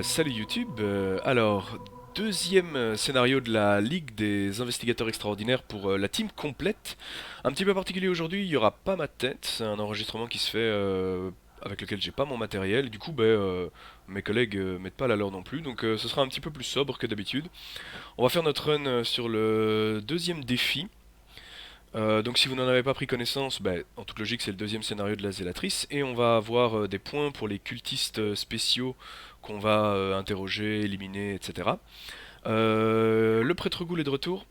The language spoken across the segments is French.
Salut YouTube. Alors, deuxième scénario de la Ligue des Investigateurs Extraordinaires pour la team complète. Un petit peu particulier aujourd'hui, il n'y aura pas ma tête. C'est un enregistrement qui se fait avec lequel j'ai pas mon matériel. Du coup, mes collègues mettent pas la leur non plus. Donc, ce sera un petit peu plus sobre que d'habitude. On va faire notre run sur le deuxième défi. Donc si vous n'en avez pas pris connaissance, en toute logique c'est le deuxième scénario de la Zélatrice, et on va avoir des points pour les cultistes spéciaux qu'on va interroger, éliminer, etc. Le prêtre Ghoul est de retour.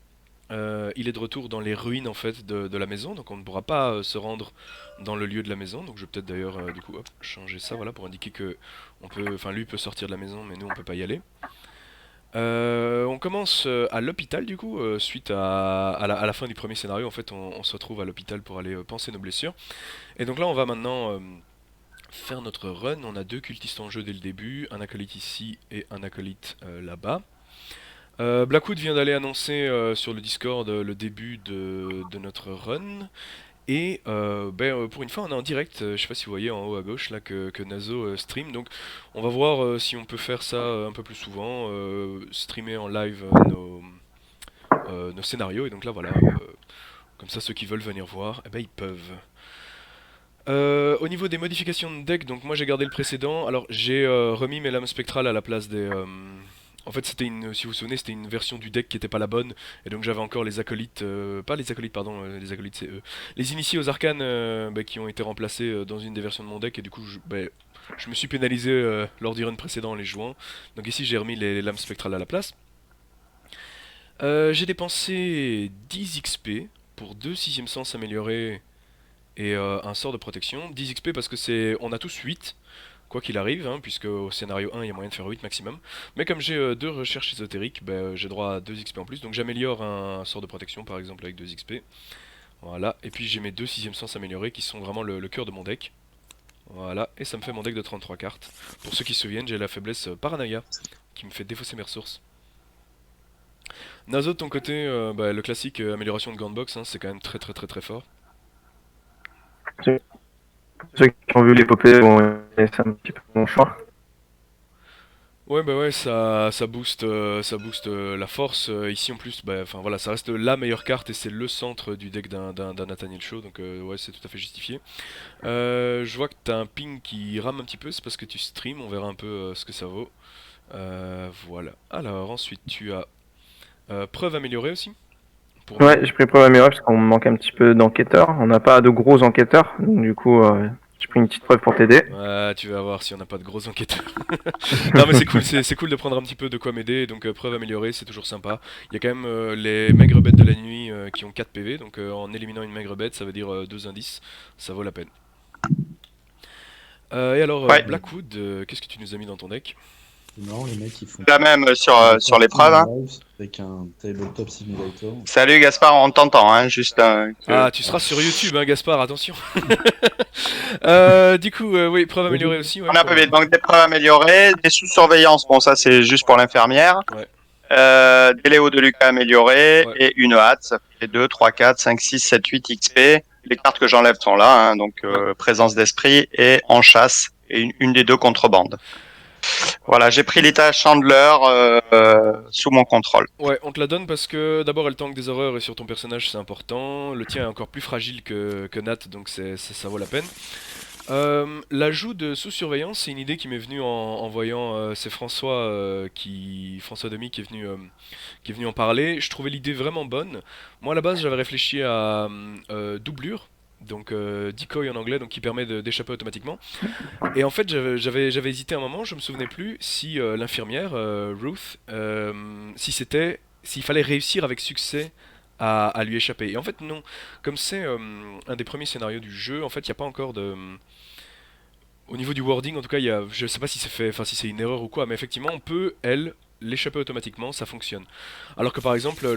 Il est de retour dans les ruines en fait de la maison, donc on ne pourra pas se rendre dans le lieu de la maison. Donc je vais peut-être d'ailleurs du coup hop, changer ça, voilà, pour indiquer que on peut, enfin lui peut sortir de la maison, mais nous on peut pas y aller. On commence à l'hôpital du coup, suite à la fin du premier scénario, en fait on se retrouve à l'hôpital pour aller panser nos blessures. Et donc là on va maintenant faire notre run, on a deux cultistes en jeu dès le début, un acolyte ici et un acolyte là-bas. Blackwood vient d'aller annoncer sur le Discord le début de notre run. Et pour une fois on est en direct, je sais pas si vous voyez en haut à gauche là que Nazo stream, donc on va voir si on peut faire ça un peu plus souvent, streamer en live nos scénarios, et donc là voilà, comme ça ceux qui veulent venir voir, eh ben, ils peuvent. Au niveau des modifications de deck, donc moi j'ai gardé le précédent. Alors j'ai remis mes lames spectrales à la place des. En fait, c'était une, si vous vous souvenez, c'était une version du deck qui était pas la bonne, et donc j'avais encore les acolytes, pas les acolytes, pardon, les acolytes c'est eux, les initiés aux arcanes qui ont été remplacés dans une des versions de mon deck, et du coup je me suis pénalisé lors du run précédent en les jouant. Donc ici j'ai remis les lames spectrales à la place. J'ai dépensé 10 XP pour 2 sixième sens améliorés et un sort de protection. 10 XP parce que c'est, on a tous 8, quoi qu'il arrive, hein, puisque au scénario 1 il y a moyen de faire 8 maximum. Mais comme j'ai 2 recherches ésotériques, j'ai droit à 2 XP en plus, donc j'améliore un sort de protection par exemple avec 2 XP. Voilà, et puis j'ai mes 2 sixième sens améliorés qui sont vraiment le cœur de mon deck. Voilà, et ça me fait mon deck de 33 cartes. Pour ceux qui se souviennent, j'ai la faiblesse Paranoia, qui me fait défausser mes ressources. Nazo de ton côté, le classique amélioration de Gantbox, hein, c'est quand même très très très très fort. Ceux ceux qui ont vu l'épopée vont laisser un petit peu mon choix. Ouais ouais, ça booste la force. Ici en plus, enfin voilà, ça reste la meilleure carte et c'est le centre du deck d'un Nathaniel Shaw, donc ouais c'est tout à fait justifié. Je vois que t'as un ping qui rame un petit peu, c'est parce que tu stream, on verra un peu ce que ça vaut. Voilà. Alors ensuite tu as preuve améliorée aussi pour Ouais, nous. j'ai pris pour améliorer parce qu'on manque un petit peu d'enquêteurs. On n'a pas de gros enquêteurs, donc du coup, j'ai pris une petite preuve pour t'aider. Ouais, tu vas voir si on n'a pas de gros enquêteurs. Non mais c'est cool, c'est cool de prendre un petit peu de quoi m'aider, donc preuve améliorée, c'est toujours sympa. Il y a quand même les maigres bêtes de la nuit qui ont 4 PV, donc en éliminant une maigre bête, ça veut dire 2 indices, ça vaut la peine. Et alors, Ouais, Blackwood, qu'est-ce que tu nous as mis dans ton deck? C'est marrant, les mecs, ils font la même des sur parties l'épreuve. en Hein. live avec un tabletop simulator. Salut Gaspard, on t'entend, hein, juste que... Ah, tu seras sur YouTube, hein, Gaspard, attention. Du coup, oui, preuve Ouais, améliorée aussi, ouais, On a un pour peu nous. vite, donc des preuves améliorées, des sous-surveillance, bon ça c'est juste pour l'infirmière. Ouais, Des Léo de Lucas améliorés ouais, et une hâte, ça fait 2, 3, 4, 5, 6, 7, 8 XP. Les cartes que j'enlève sont là, hein, donc ouais. présence d'esprit et en chasse, et une des deux contrebandes. Voilà, j'ai pris l'Ita Chandler sous mon contrôle. Ouais, on te la donne parce que d'abord elle tank des horreurs et sur ton personnage c'est important. Le tien est encore plus fragile que Nat, donc ça vaut la peine. L'ajout de sous-surveillance, c'est une idée qui m'est venue en voyant, c'est François François Demy qui est venu en parler. Je trouvais l'idée vraiment bonne. Moi à la base j'avais réfléchi à doublure, donc decoy en anglais, donc qui permet d'échapper automatiquement. Et en fait j'avais hésité un moment, je me souvenais plus si l'infirmière Ruth, si c'était s'il fallait réussir avec succès à lui échapper. Et en fait non, comme c'est un des premiers scénarios du jeu, en fait il n'y a pas encore de au niveau du wording, en tout cas, je sais pas si c'est fait, enfin si c'est une erreur ou quoi, mais effectivement, on peut, elle, l'échapper automatiquement, ça fonctionne. Alors que par exemple,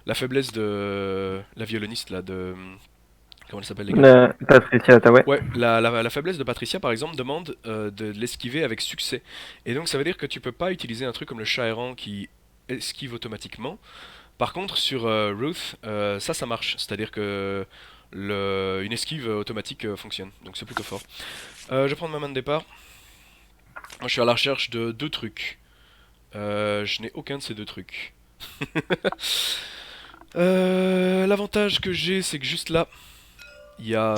la faiblesse de la violoniste là, comment elle s'appelle les gars? Patricia Ottaway. Ouais, la faiblesse de Patricia par exemple demande de l'esquiver avec succès. Et donc ça veut dire que tu peux pas utiliser un truc comme le chat errant qui esquive automatiquement. Par contre, sur Ruth, ça marche. C'est-à-dire que une esquive automatique fonctionne. Donc c'est plutôt fort. Je vais prendre ma main de départ. Moi, je suis à la recherche de deux trucs. Je n'ai aucun de ces deux trucs. L'avantage que j'ai, c'est que juste là, il y a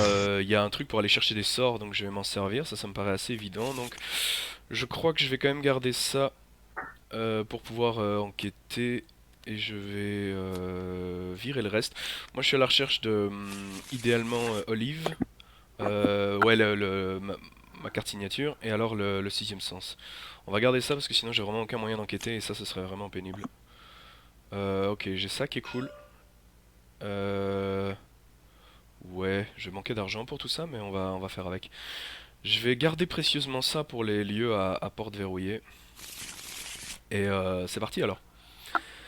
un truc pour aller chercher des sorts, donc je vais m'en servir. Ça me paraît assez évident. Donc, je crois que je vais quand même garder ça pour pouvoir enquêter. Et je vais virer le reste. Moi, je suis à la recherche de, idéalement, Olive. Ouais, ma carte signature. Et alors, le sixième sens. On va garder ça parce que sinon, j'ai vraiment aucun moyen d'enquêter. Et ça, ce serait vraiment pénible. Ok, j'ai ça qui est cool. Euh... Ouais, je vais manquer d'argent pour tout ça, mais on va faire avec. Je vais garder précieusement ça pour les lieux à porte verrouillée. Et c'est parti alors.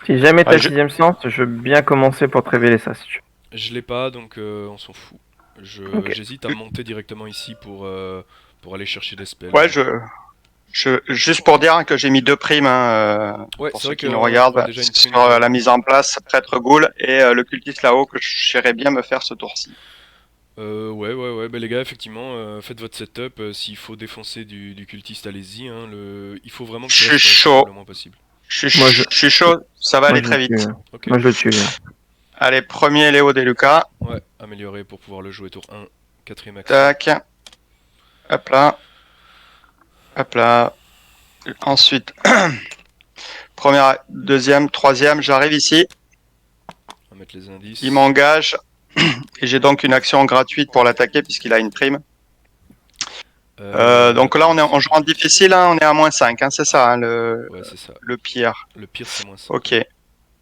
Si jamais t'as Ouais, le sixième sens, je veux bien commencer pour te révéler ça si tu Je l'ai pas, donc on s'en fout. veux. Ok. J'hésite à monter directement ici pour aller chercher des spells. ouais, juste pour dire que j'ai mis 2 primes, Ouais, pour c'est ceux vrai qui qu'on nous on regardent, voit déjà une sur prime. la mise en place prêtre ghoul et le cultiste là-haut que j'irais bien me faire ce tour-ci. Ouais, bah les gars, effectivement, faites votre setup. S'il faut défoncer du cultiste, allez-y. Hein, il faut vraiment que tu Je suis restes sur le chaud, le moins possible. Moi je, je suis chaud, ça va moi aller je le très tue. vite. Ok. Moi je le tue. Allez, premier Léo Deluca, Ouais, améliorer pour pouvoir le jouer tour 1. Quatrième action. tac, hop là, hop là. Ensuite, première, deuxième, troisième, j'arrive ici, On va mettre les indices. il m'engage et j'ai donc une action gratuite pour l'attaquer puisqu'il a une prime. Donc là, on est en jouant difficile, hein, on est à -5, hein, c'est ça, hein, Ouais, c'est ça. le pire. Le pire, c'est moins 5. Ok,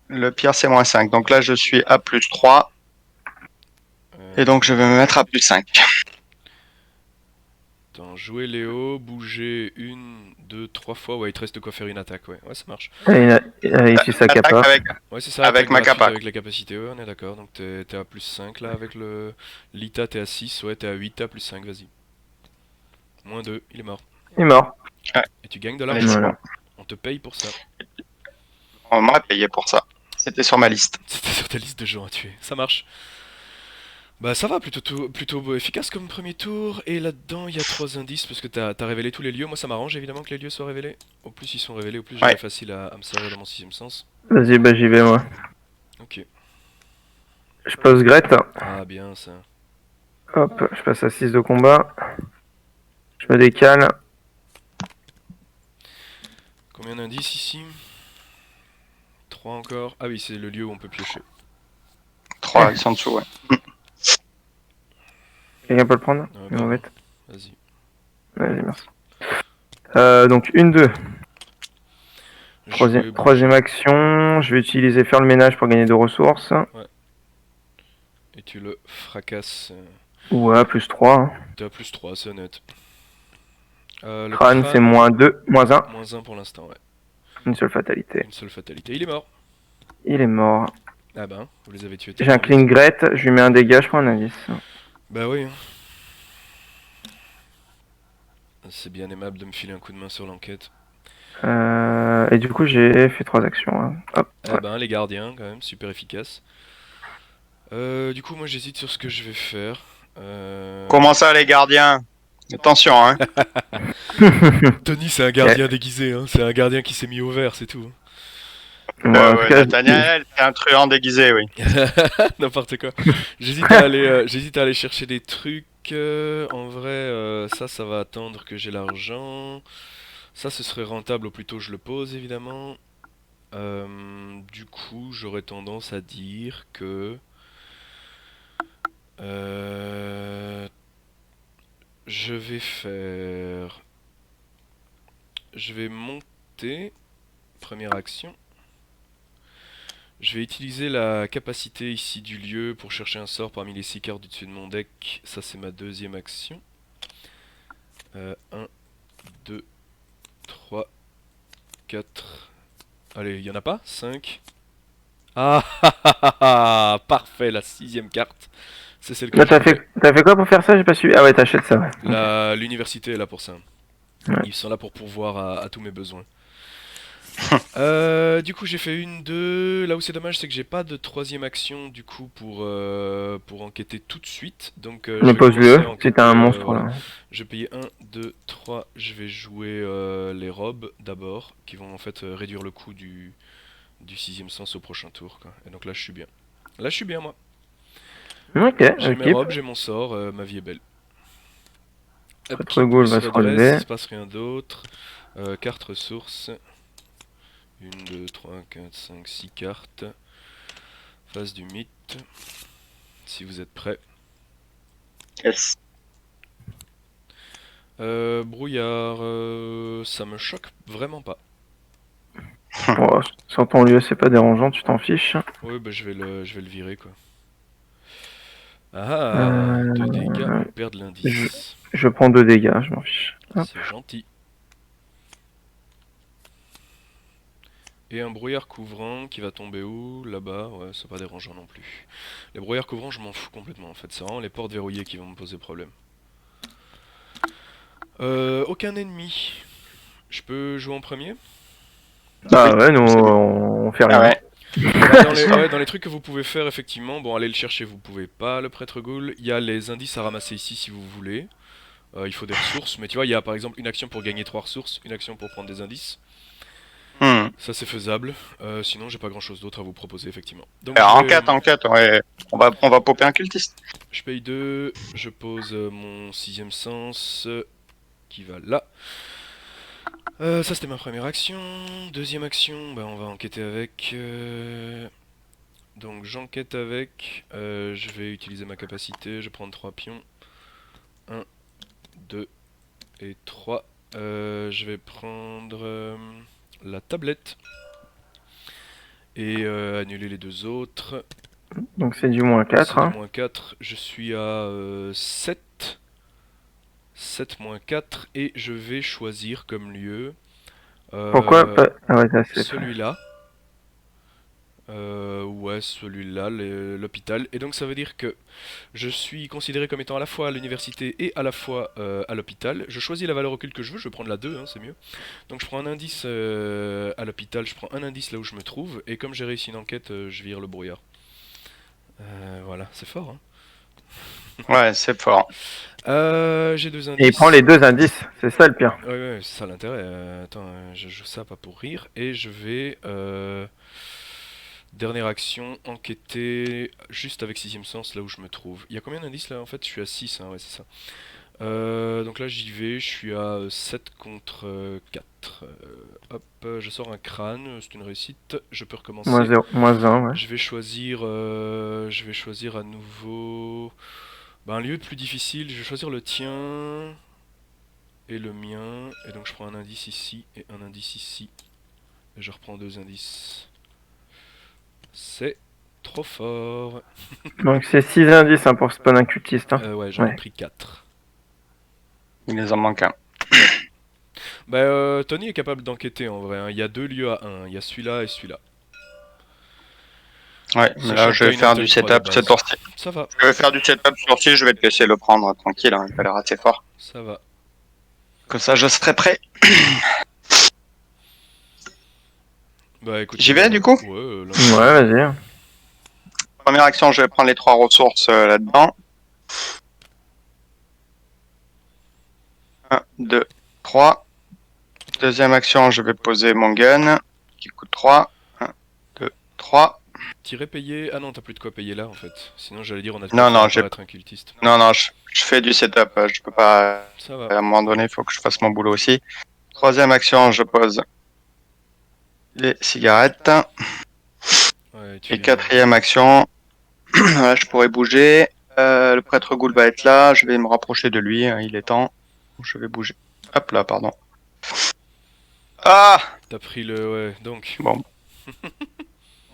le pire c'est -5. Donc là, je suis à +3 et donc je vais me mettre à +5. Attends, jouer Léo, bouger 1, 2, 3 fois. Ouais, il te reste de quoi faire une attaque. Ouais, ça marche. Il utilise sa Attaque capa. avec, Ouais, c'est ça, avec attaque ma gratuite capa. avec la capacité. Ouais, on est d'accord. Donc t'es à +5 là avec le. Lita, t'es à 6. Ouais, t'es à 8, t'es à +5, vas-y. -2, il est mort. Il est mort. Et tu gagnes de Allez, l'argent. c'est Voilà. bon. On te paye pour ça. On m'aurait payé pour ça. C'était sur ma liste. C'était sur ta liste de gens à tuer. Ça marche. Bah ça va, plutôt efficace comme premier tour. Et là-dedans, il y a 3 indices parce que t'as révélé tous les lieux. Moi, ça m'arrange évidemment que les lieux soient révélés. Au plus ils sont révélés, au plus j'aurai Ouais. facile à me servir dans mon sixième sens. Vas-y, bah j'y vais moi. Ok. Je pose Grete. Ah, bien ça. Hop, je passe à 6 de combat. Je me décale. Combien d'indices ici? 3 encore. Ah oui, c'est le lieu où on peut piocher. 3, ils sont en dessous, ouais. Quelqu'un peut le prendre? Ah, Il bah, m'embête. vas-y. Vas-y, merci. Donc 1-2. Jouer, Troisième action. Je vais utiliser faire le ménage pour gagner 2 ressources. et tu le fracasses. Ouais, +3. T'es à +3, c'est honnête. Le Crâne, c'est -2, -1. -1 pour l'instant, ouais. Une seule fatalité. Une seule fatalité. Il est mort. Il est mort. Ah ben, vous les avez tués. J'ai un clean Grete, je lui mets un dégât, je prends un indice. Bah oui. Hein. C'est bien aimable de me filer un coup de main sur l'enquête. Et du coup, j'ai fait 3 actions. Hein. Hop. Ah ben, les gardiens, quand même, super efficace. Du coup, moi j'hésite sur ce que je vais faire. Comment ça, les gardiens? Attention, hein. Tony, c'est un gardien déguisé, hein. C'est un gardien qui s'est mis au vert, c'est tout. Moi, en tout Ouais, cas, Nathaniel, c'est un truand déguisé, oui. N'importe quoi. J'hésite à aller chercher des trucs. En vrai, ça va attendre que j'ai l'argent. Ça, ce serait rentable au plus tôt je le pose, évidemment. Du coup, j'aurais tendance à dire que je vais faire. Je vais monter. Première action. Je vais utiliser la capacité ici du lieu pour chercher un sort parmi les 6 cartes du dessus de mon deck. Ça, c'est ma deuxième action. 1, 2, 3, 4. Allez, il y en a pas 5. Ah, parfait, la sixième carte. C'est celle que là, je t'as voulais. fait quoi pour faire ça? J'ai pas suivi. Ah ouais, t'achètes ça, ouais. L'université est là pour ça. Ouais. Ils sont là pour pourvoir à tous mes besoins. Du coup, j'ai fait une, deux. Là où c'est dommage, c'est que j'ai pas de troisième action du coup pour enquêter tout de suite. Donc, je Mais vais commencer pose-le, à si enquêter. t'as un monstre Voilà. là. Je vais payer un, 2, 3. Je vais jouer les robes d'abord, qui vont en fait réduire le coût du sixième sens au prochain tour, quoi. Et donc là, je suis bien. Là, je suis bien, moi. Ok, J'ai mes équipe. robes, j'ai mon sort, ma vie est belle. Hop, Prêtre qui Ghoul pousse va se redresse, il relever. se passe rien d'autre. Carte ressources. 1, 2, 3, 4, 5, 6 cartes. Phase du mythe. Si vous êtes prêts. Yes. Brouillard, ça me choque vraiment pas. Bon, sur ton lieu, c'est pas dérangeant, tu t'en fiches. Oui, bah je vais le virer quoi. Ah, 2 dégâts Euh, ou perdre je, l'indice. je prends 2 dégâts, je m'en fiche. Hop. C'est gentil. Et un brouillard couvrant qui va tomber où? Là-bas, ouais, c'est pas dérangeant non plus. Les brouillards couvrants, je m'en fous complètement en fait. C'est vraiment les portes verrouillées qui vont me poser problème. Aucun ennemi. Je peux jouer en premier? Ah Oui, ouais, nous c'est bien. on fait Ah rien. ouais. Bah, dans les trucs que vous pouvez faire, effectivement, bon, aller le chercher, vous pouvez pas, le prêtre ghoul. Il y a les indices à ramasser ici si vous voulez. Il faut des ressources, mais tu vois, il y a par exemple une action pour gagner 3 ressources, une action pour prendre des indices. Hmm. Ça, c'est faisable. Sinon, j'ai pas grand chose d'autre à vous proposer, effectivement. Donc, Alors, enquête, ouais. On va popper un cultiste. je paye 2, je pose mon sixième sens qui va là. Ça, c'était ma première action. Deuxième action, bah, on va enquêter avec. Donc j'enquête avec, je vais utiliser ma capacité, je prends 3 pions. 1, 2 et 3. Je vais prendre la tablette et annuler les deux autres. Donc c'est du moins 4. C'est du Hein. moins 4, je suis à 7. 7 moins 4 et je vais choisir comme lieu Pourquoi pas... Ah ouais, ça c'est fait. celui-là. Ouais, celui-là, l'hôpital. Et donc ça veut dire que je suis considéré comme étant à la fois à l'université et à la fois à l'hôpital. Je choisis la valeur occulte que je veux, je vais prendre la 2, hein, c'est mieux. Donc je prends un indice à l'hôpital, je prends un indice là où je me trouve, et comme j'ai réussi une enquête, je vire le brouillard. Voilà, c'est fort, hein. Ouais, c'est fort. J'ai 2 Et il prend indices. les 2 indices, c'est ça le pire. Ouais, ouais, c'est ça l'intérêt. Attends, je joue ça pas pour rire, et je vais... dernière action, enquêter juste avec sixième sens là où je me trouve. Il y a combien d'indices là en fait? Je suis à 6, hein, ouais c'est ça. Donc là j'y vais, je suis à 7 contre 4. Hop, je sors un crâne, c'est une réussite, je peux Moins recommencer. 0, moins 1, ouais. Je vais choisir à nouveau un lieu plus difficile, je vais choisir le tien et le mien. Et donc je prends un indice ici et un indice ici. Et je reprends 2 indices. C'est trop fort. Donc c'est 6 indices hein, pour spawn un cultiste. Hein. Ouais, j'en ai Ouais. pris 4. Il nous en manque un. Bah, Tony est capable d'enquêter en vrai, hein. Il y a 2 lieux à 1, il y a celui-là et celui-là. Ouais, mais Sachant là, que je t'as vais une faire Intel du 3 de setup cette base. tour-ci. Ça va, Je vais faire du setup cette tour-ci, je vais te laisser le prendre tranquille, hein, il a l'air assez fort. ça va. Comme ça, je serai prêt. Bah écoute, J'y vais, du coup ouais, Ouais, vas-y. Première action, je vais prendre les 3 ressources là-dedans. 1, 2, 3. Deuxième action, je vais poser mon gun, qui coûte 3. 1, 2, 3. Tirer payer. Ah non, t'as plus de quoi payer là en fait. Sinon j'allais dire on a de Non, quoi faire non, j'ai... apparaître un cultiste. Non, non, je fais du setup, je peux pas... Ça va. À un moment donné, il faut que je fasse mon boulot aussi. Troisième action, je pose les cigarettes. Ouais, Et quatrième action, là, je pourrais bouger. Le prêtre Ghoul va être là, je vais me rapprocher de lui, hein, il est temps. Je vais bouger. Hop là, pardon. Ah! T'as pris le... Ouais, donc. Bon.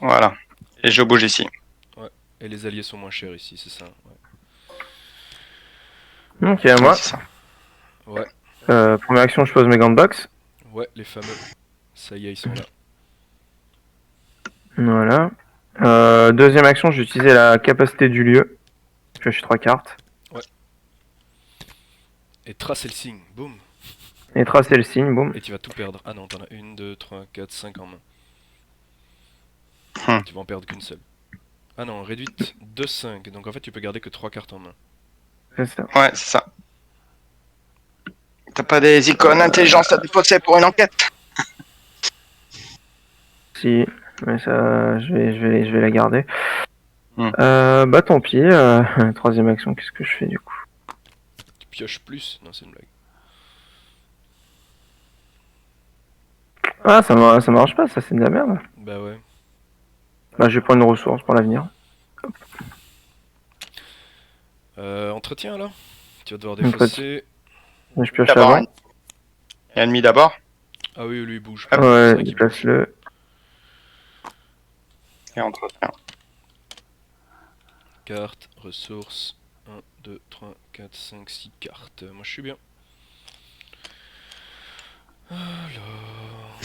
Voilà. Et je bouge ici. Et les alliés sont moins chers ici, c'est ça. Ok, Ouais, moi. c'est ça. Ouais, Première action, je pose mes gants de boxe. ouais, les fameux. Ça y est, ils sont là. Voilà. Deuxième action, j'ai utilisé la capacité du lieu. Je pioche 3 cartes. Et tracer le signe, boum. Et tracer le signe, boum. Et tu vas tout perdre. Ah non, t'en as 1, 2, 3, 4, 5 en main. Tu vas en perdre qu'une seule. Ah non, réduite de 5. Donc en fait, tu peux garder que 3 cartes en main. C'est ça. Ouais, c'est ça. T'as pas des icônes intelligence à défausser pour une enquête? Si, mais ça, je vais la garder. Hmm. Bah tant pis. Troisième action, qu'est-ce que je fais du coup? Tu pioches plus. Non, c'est une blague. Ah, ça marche pas, ça c'est de la merde. Bah ouais. Bah je vais prendre une ressource pour l'avenir. Entretien alors. Tu vas devoir Entretien. défausser. Je pioche D'abord, avant. ennemi d'abord. Ah oui, lui il bouge. Ah, C'est Ouais, vrai qu'il bouge. déplace-le. Et entretien. Carte, ressources. 1, 2, 3, 4, 5, 6 cartes. Moi je suis bien. Alors.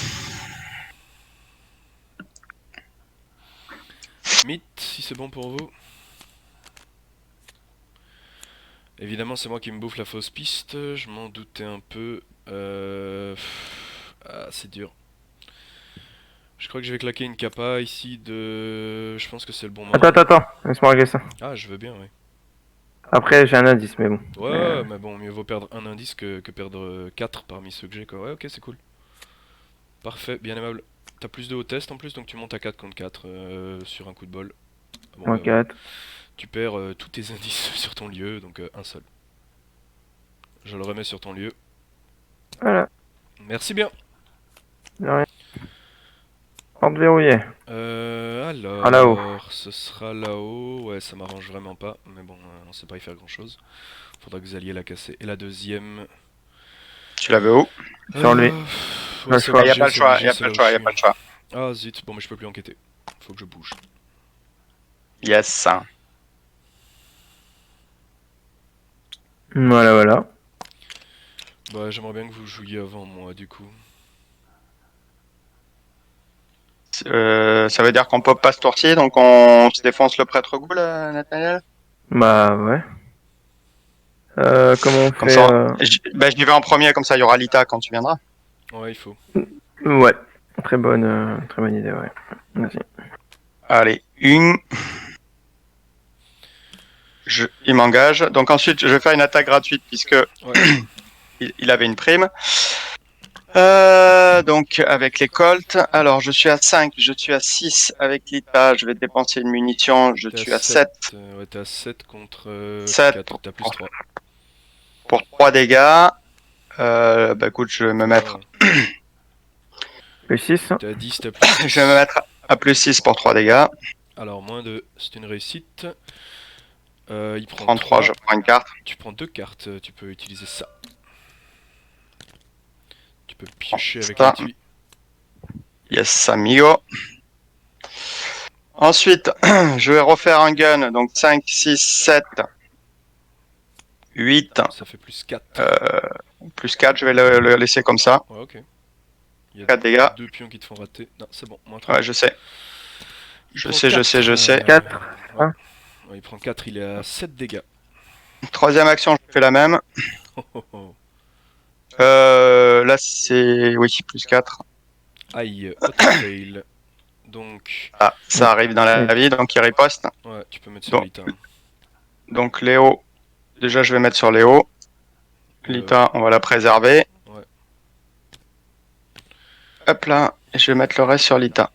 Mythe, si c'est bon pour vous. Évidemment, c'est moi qui me bouffe la fausse piste. Je m'en doutais un peu. Ah, c'est dur. Je crois que je vais claquer une capa ici de. Je pense que c'est le bon moment. Attends, laisse-moi régler ça. Ah, je veux bien, oui. Après j'ai un indice, mais bon. Ouais, mais bon, mieux vaut perdre un indice que perdre 4 parmi ceux que j'ai, quoi. Ouais, ok, c'est cool. Parfait, bien aimable. T'as plus de haut test en plus, donc tu montes à 4 contre 4 sur un coup de bol. Ah bon, Moins bah, voilà. 4. Tu perds tous tes indices sur ton lieu, donc un seul. Je le remets sur ton lieu. Voilà, Merci bien. de rien. Porte verrouillée. Alors, Ah, là-haut. ce sera là-haut. Ouais, ça m'arrange vraiment pas, mais bon, on sait pas y faire grand-chose. Faudra que vous alliez la casser. Et la deuxième. Tu l'avais où? Sur lui. Ouais, Le c'est choix. Il n'y a obligé, pas le c'est choix, obligé, il n'y a c'est pas là le où choix, je il n'y a suis. pas le choix. Ah zut, bon mais je peux plus enquêter. Faut que je bouge. Yes. Voilà. Bah j'aimerais bien que vous jouiez avant moi du coup. Ça veut dire qu'on pop pas ce tour-ci, donc on se défonce le prêtre goule, Nathaniel? Bah ouais. Comment on Comme fait ça, je y vais en premier, comme ça il y aura Lita quand tu viendras. Ouais il faut. Ouais. Très bonne idée, ouais. Vas-y. Allez, une. Il m'engage. Donc ensuite, je vais faire une attaque gratuite puisque Ouais. il avait une prime. Donc avec les Colts. Alors je suis à 5, je suis à 6 avec Lita. Je vais dépenser une munition. Je T'es suis à 7. Ouais t'es à 7 contre 7 4. T'as plus 3. pour 3 dégâts. Bah écoute, je vais me mettre. Le 6. T'es à 10, t'as plus 6. Je vais me mettre à plus 6 pour 3 dégâts. Alors moins de. C'est une réussite. Il prend 33, 3. je prends une carte. Tu prends 2 cartes, tu peux utiliser ça. Tu peux piocher avec Ça. l'étui. Yes, amigo. Ensuite, je vais refaire un gun. Donc 5, 6, 7, 8, Ça fait plus 4. plus 4. Je vais le laisser comme ça. Ouais ok. Il y a 4 dégâts. 2 pions qui te font rater. Non c'est bon, moins 3. Ouais, je sais. Il Je prend sais, je 4, sais, je sais. 4. Ouais. Ouais, il prend 4, il est à 7 dégâts. Troisième action, je fais la même. Oh, oh, oh. Là, c'est... Oui, plus 4. Aïe, auto-fail. Donc, Ah, ça arrive dans la vie, donc il riposte. ouais, tu peux mettre sur Bon. Lita. Donc Léo, déjà je vais mettre sur Léo. Lita, on va la préserver. Ouais. Hop là, et je vais mettre le reste sur Lita.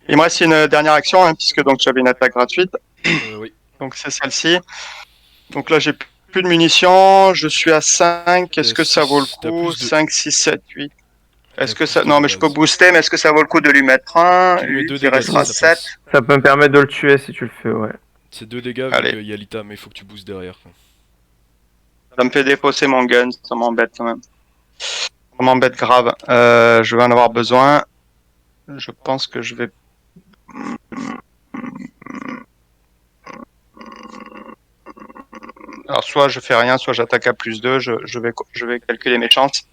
Il me reste une dernière action, hein, puisque donc j'avais une attaque gratuite. Oui. Donc c'est celle-ci. Donc là j'ai plus de munitions, je suis à 5. Est-ce que ça vaut le T'as coup? plus de- 5, 6, 7, 8. Est-ce T'as que plus ça... de Non mais je peux base. booster, mais est-ce que ça vaut le coup de lui mettre un? Tu lui mets Lui 2 qui dégâts restera si ça 7. passe. Ça peut me permettre de le tuer si tu le fais, ouais. C'est 2 dégâts vu Allez. qu'il y a Lita, mais il faut que tu boostes derrière. Quoi. Ça me fait défausser mon gun, ça m'embête quand même. Ça m'embête grave. Je vais en avoir besoin. Je pense que je vais... Alors soit je fais rien, soit j'attaque à plus 2, je vais calculer mes chances.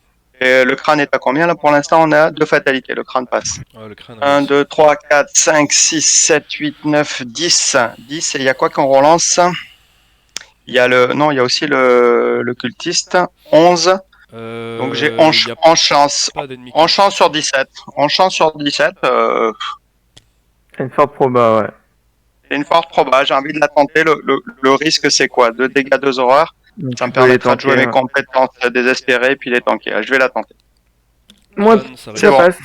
Et le crâne est à combien là pour l'instant? On a 2 fatalités, le crâne passe. Ah, le crâne 1, réussit. 2, 3, 4, 5, 6, 7, 8, 9, 10. 10, et il y a quoi qu'on relance? Il y a le... Non, il y a aussi le cultiste. 11. Donc j'ai Y a en chance. pas d'ennemis En qui- chance sur 17. En chance sur 17, Une forte proba, ouais. c'est une forte proba. J'ai envie de la tenter. Le risque, c'est quoi? 2 dégâts, 2 horreurs. Donc, Ça tu me peux les permettra de jouer tanker. mes compétences désespérées et puis les tanker. Je vais la tenter. Moi, Crâne, ça C'est ça bon. passe.